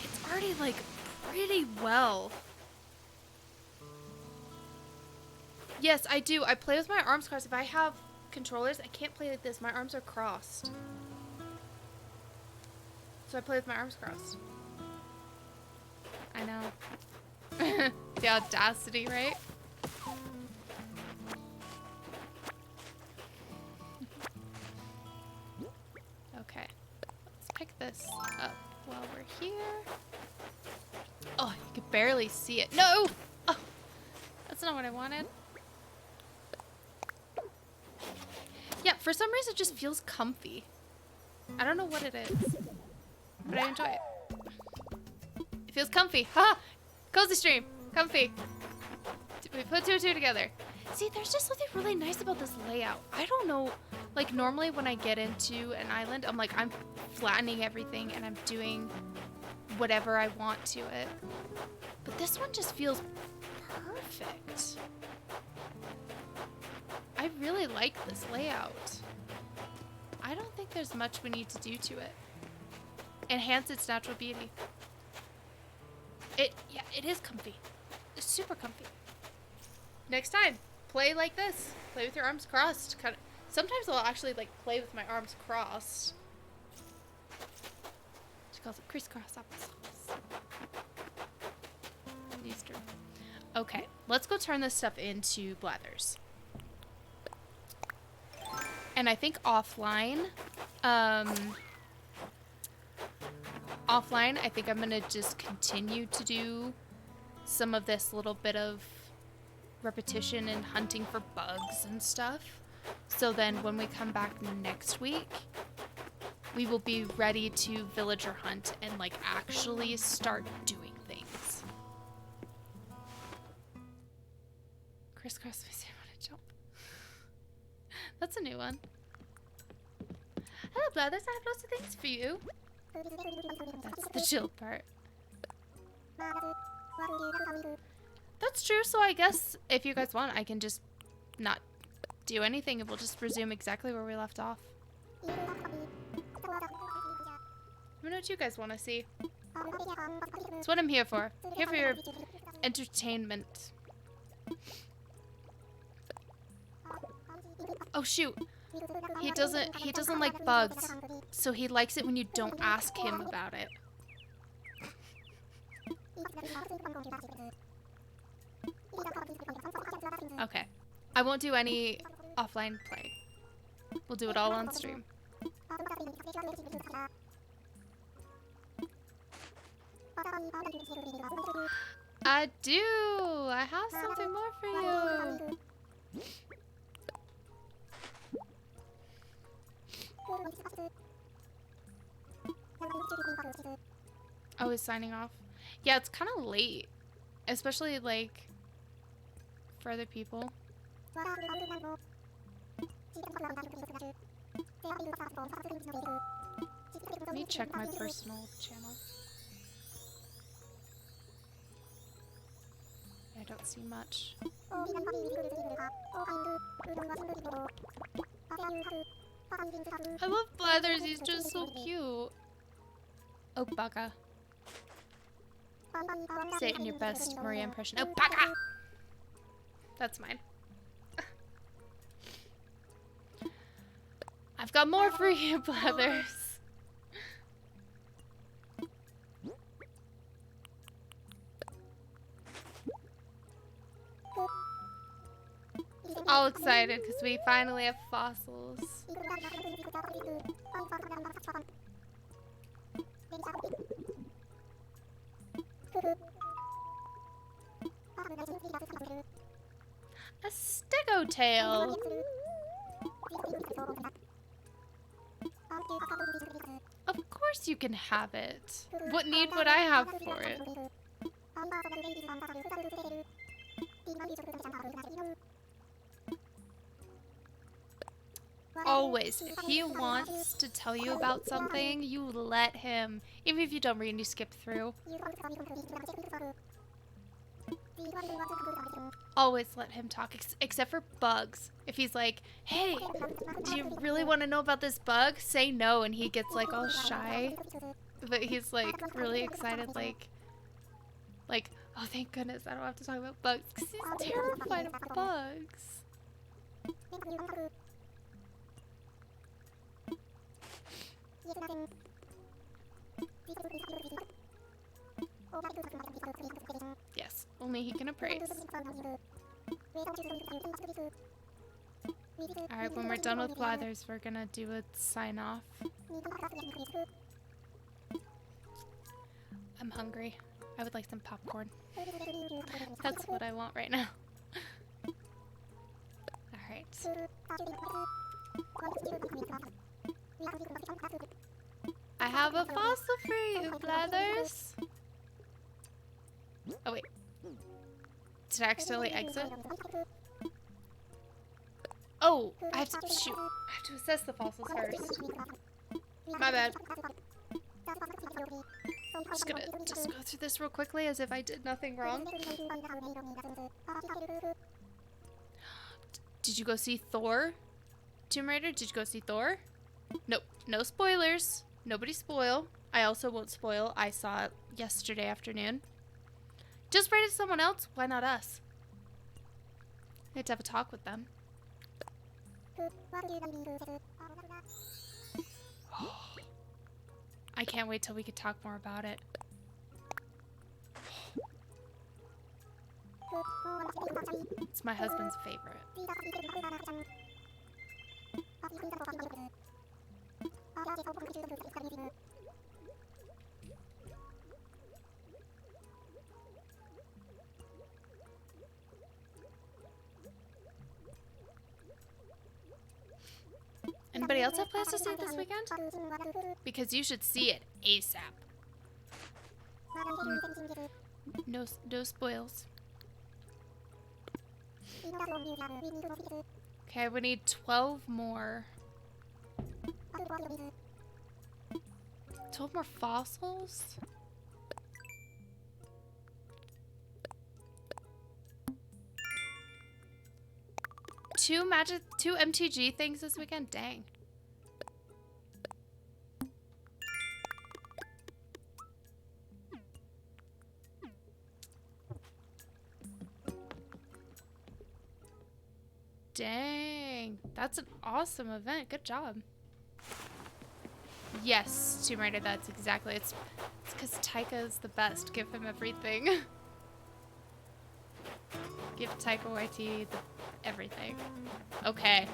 [SPEAKER 1] It's already like pretty well. Yes, I do. I play with my arms crossed. If I have controllers, I can't play like this. My arms are crossed. So I play with my arms crossed. I know. The audacity, right? Okay. Let's pick this up while we're here. Oh, you could barely see it. No! Oh, that's not what I wanted. Yeah, for some reason it just feels comfy. I don't know what it is, but I enjoy it. It feels comfy. Ha! Cozy stream. Comfy. We put two and two together. See, there's just something really nice about this layout. I don't know. Like, normally when I get into an island, I'm like, I'm flattening everything and I'm doing whatever I want to it. But this one just feels perfect. I really like this layout. I don't think there's much we need to do to it. Enhance its natural beauty. Yeah, it is comfy. It's super comfy. Next time, play like this. Play with your arms crossed. Kind of. Sometimes I'll actually like play with my arms crossed. She calls it crisscross applesauce. Easter. Okay, let's go turn this stuff into blathers. And I think offline, I think I'm gonna just continue to do some of this little bit of repetition and hunting for bugs and stuff. So then when we come back next week, we will be ready to villager hunt and like actually start doing things. Crisscross makes me want to jump. That's a new one. Hello, brothers. I have lots of things for you. That's the chill part. That's true, so I guess if you guys want, I can just not do anything and we'll just resume exactly where we left off. Let me know what you guys want to see. That's what I'm here for. Here for your entertainment. Oh shoot. He doesn't like bugs, so he likes it when you don't ask him about it. Okay. I won't do any offline play. We'll do it all on stream. I do! I have something more for you! Oh, he's signing off. Yeah, it's kind of late. Especially, like, for other people. Let me check my personal channel. I don't see much. I love Blathers, he's just so cute. Oh, bugger. Say it in your best Maria impression. Oh, bugger! That's mine. I've got more for you, Blathers. All excited because we finally have fossils. A stegotail. Of course you can have it. What need would I have for it? Always, if he wants to tell you about something, you let him. Even if you don't read and you skip through. Always let him talk, except for bugs. If he's like, hey, do you really want to know about this bug? Say no, and he gets like all shy. But he's like really excited, like, oh thank goodness I don't have to talk about bugs, because he's terrified of bugs. Yes, only he can appraise. Alright, when we're done with Blathers, we're gonna do a sign off. I'm hungry. I would like some popcorn. That's what I want right now. Alright. I have a fossil for you, Blathers. Oh wait. Did I accidentally exit? Oh, I have to shoot. I have to assess the fossils first. My bad. I'm just gonna just go through this real quickly as if I did nothing wrong. Did you go see Thor? Tomb Raider, did you go see Thor? Nope, no spoilers. Nobody spoil. I also won't spoil. I saw it yesterday afternoon. Just rated someone else? Why not us? I had to have a talk with them. I can't wait till we could talk more about it. It's my husband's favorite. Anybody else have plans to see it this weekend? Because you should see it ASAP. No spoils. Okay, we need 12 more. 12 more fossils? Two MTG things this weekend? Dang. Dang. That's an awesome event. Good job. Yes, Tomb Raider, that's exactly. It's because Taika is the best. Give him everything. Give Taika Waititi everything. Okay.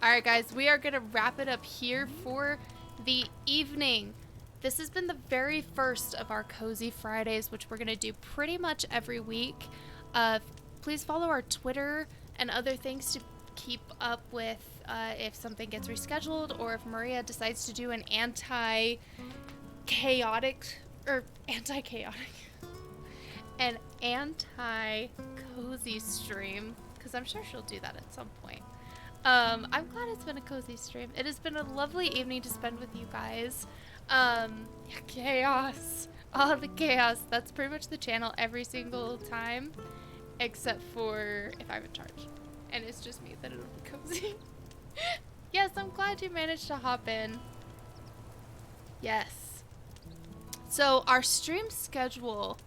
[SPEAKER 1] Alright, guys. We are going to wrap it up here for the evening. This has been the very first of our Cozy Fridays, which we're going to do pretty much every week. Please follow our Twitter and other things to keep up with if something gets rescheduled or if Maria decides to do an anti-chaotic an anti-cozy stream, because I'm sure she'll do that at some point. I'm glad it's been a cozy stream. It has been a lovely evening to spend with you guys. Chaos. All the chaos. That's pretty much the channel every single time, except for if I'm in charge. And it's just me, then it'll be cozy. Yes, I'm glad you managed to hop in. Yes. So our stream schedule.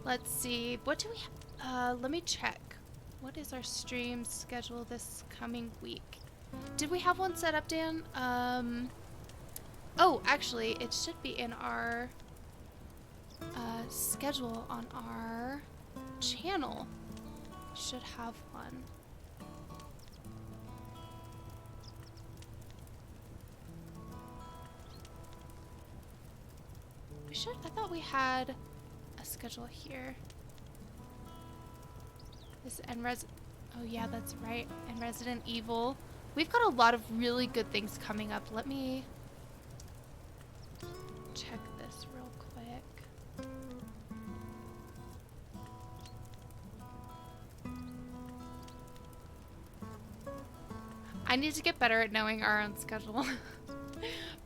[SPEAKER 1] Let's see. What do we have? Let me check. What is our stream schedule this coming week? Did we have one set up, Dan? Oh, actually, it should be in our schedule on our channel. Should have one. We should. I thought we had a schedule here. This and oh yeah, that's right. And Resident Evil. We've got a lot of really good things coming up. Let me check this real quick. I need to get better at knowing our own schedule.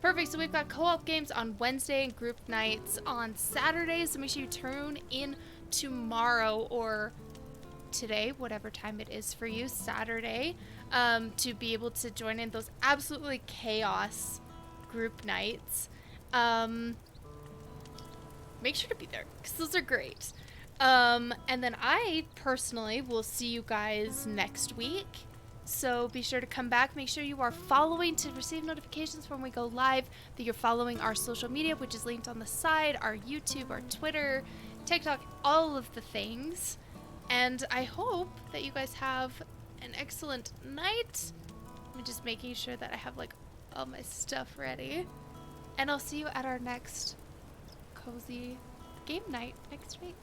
[SPEAKER 1] Perfect, so we've got co-op games on Wednesday and group nights on Saturdays, so make sure you tune in tomorrow or today, whatever time it is for you, Saturday, to be able to join in those absolutely chaos group nights. Make sure to be there, because those are great. And then I personally will see you guys next week. So be sure to come back. Make sure you are following to receive notifications when we go live, that you're following our social media, which is linked on the side, our YouTube, our Twitter, TikTok, all of the things. And I hope that you guys have an excellent night. I'm just making sure that I have like all my stuff ready. And I'll see you at our next cozy game night next week.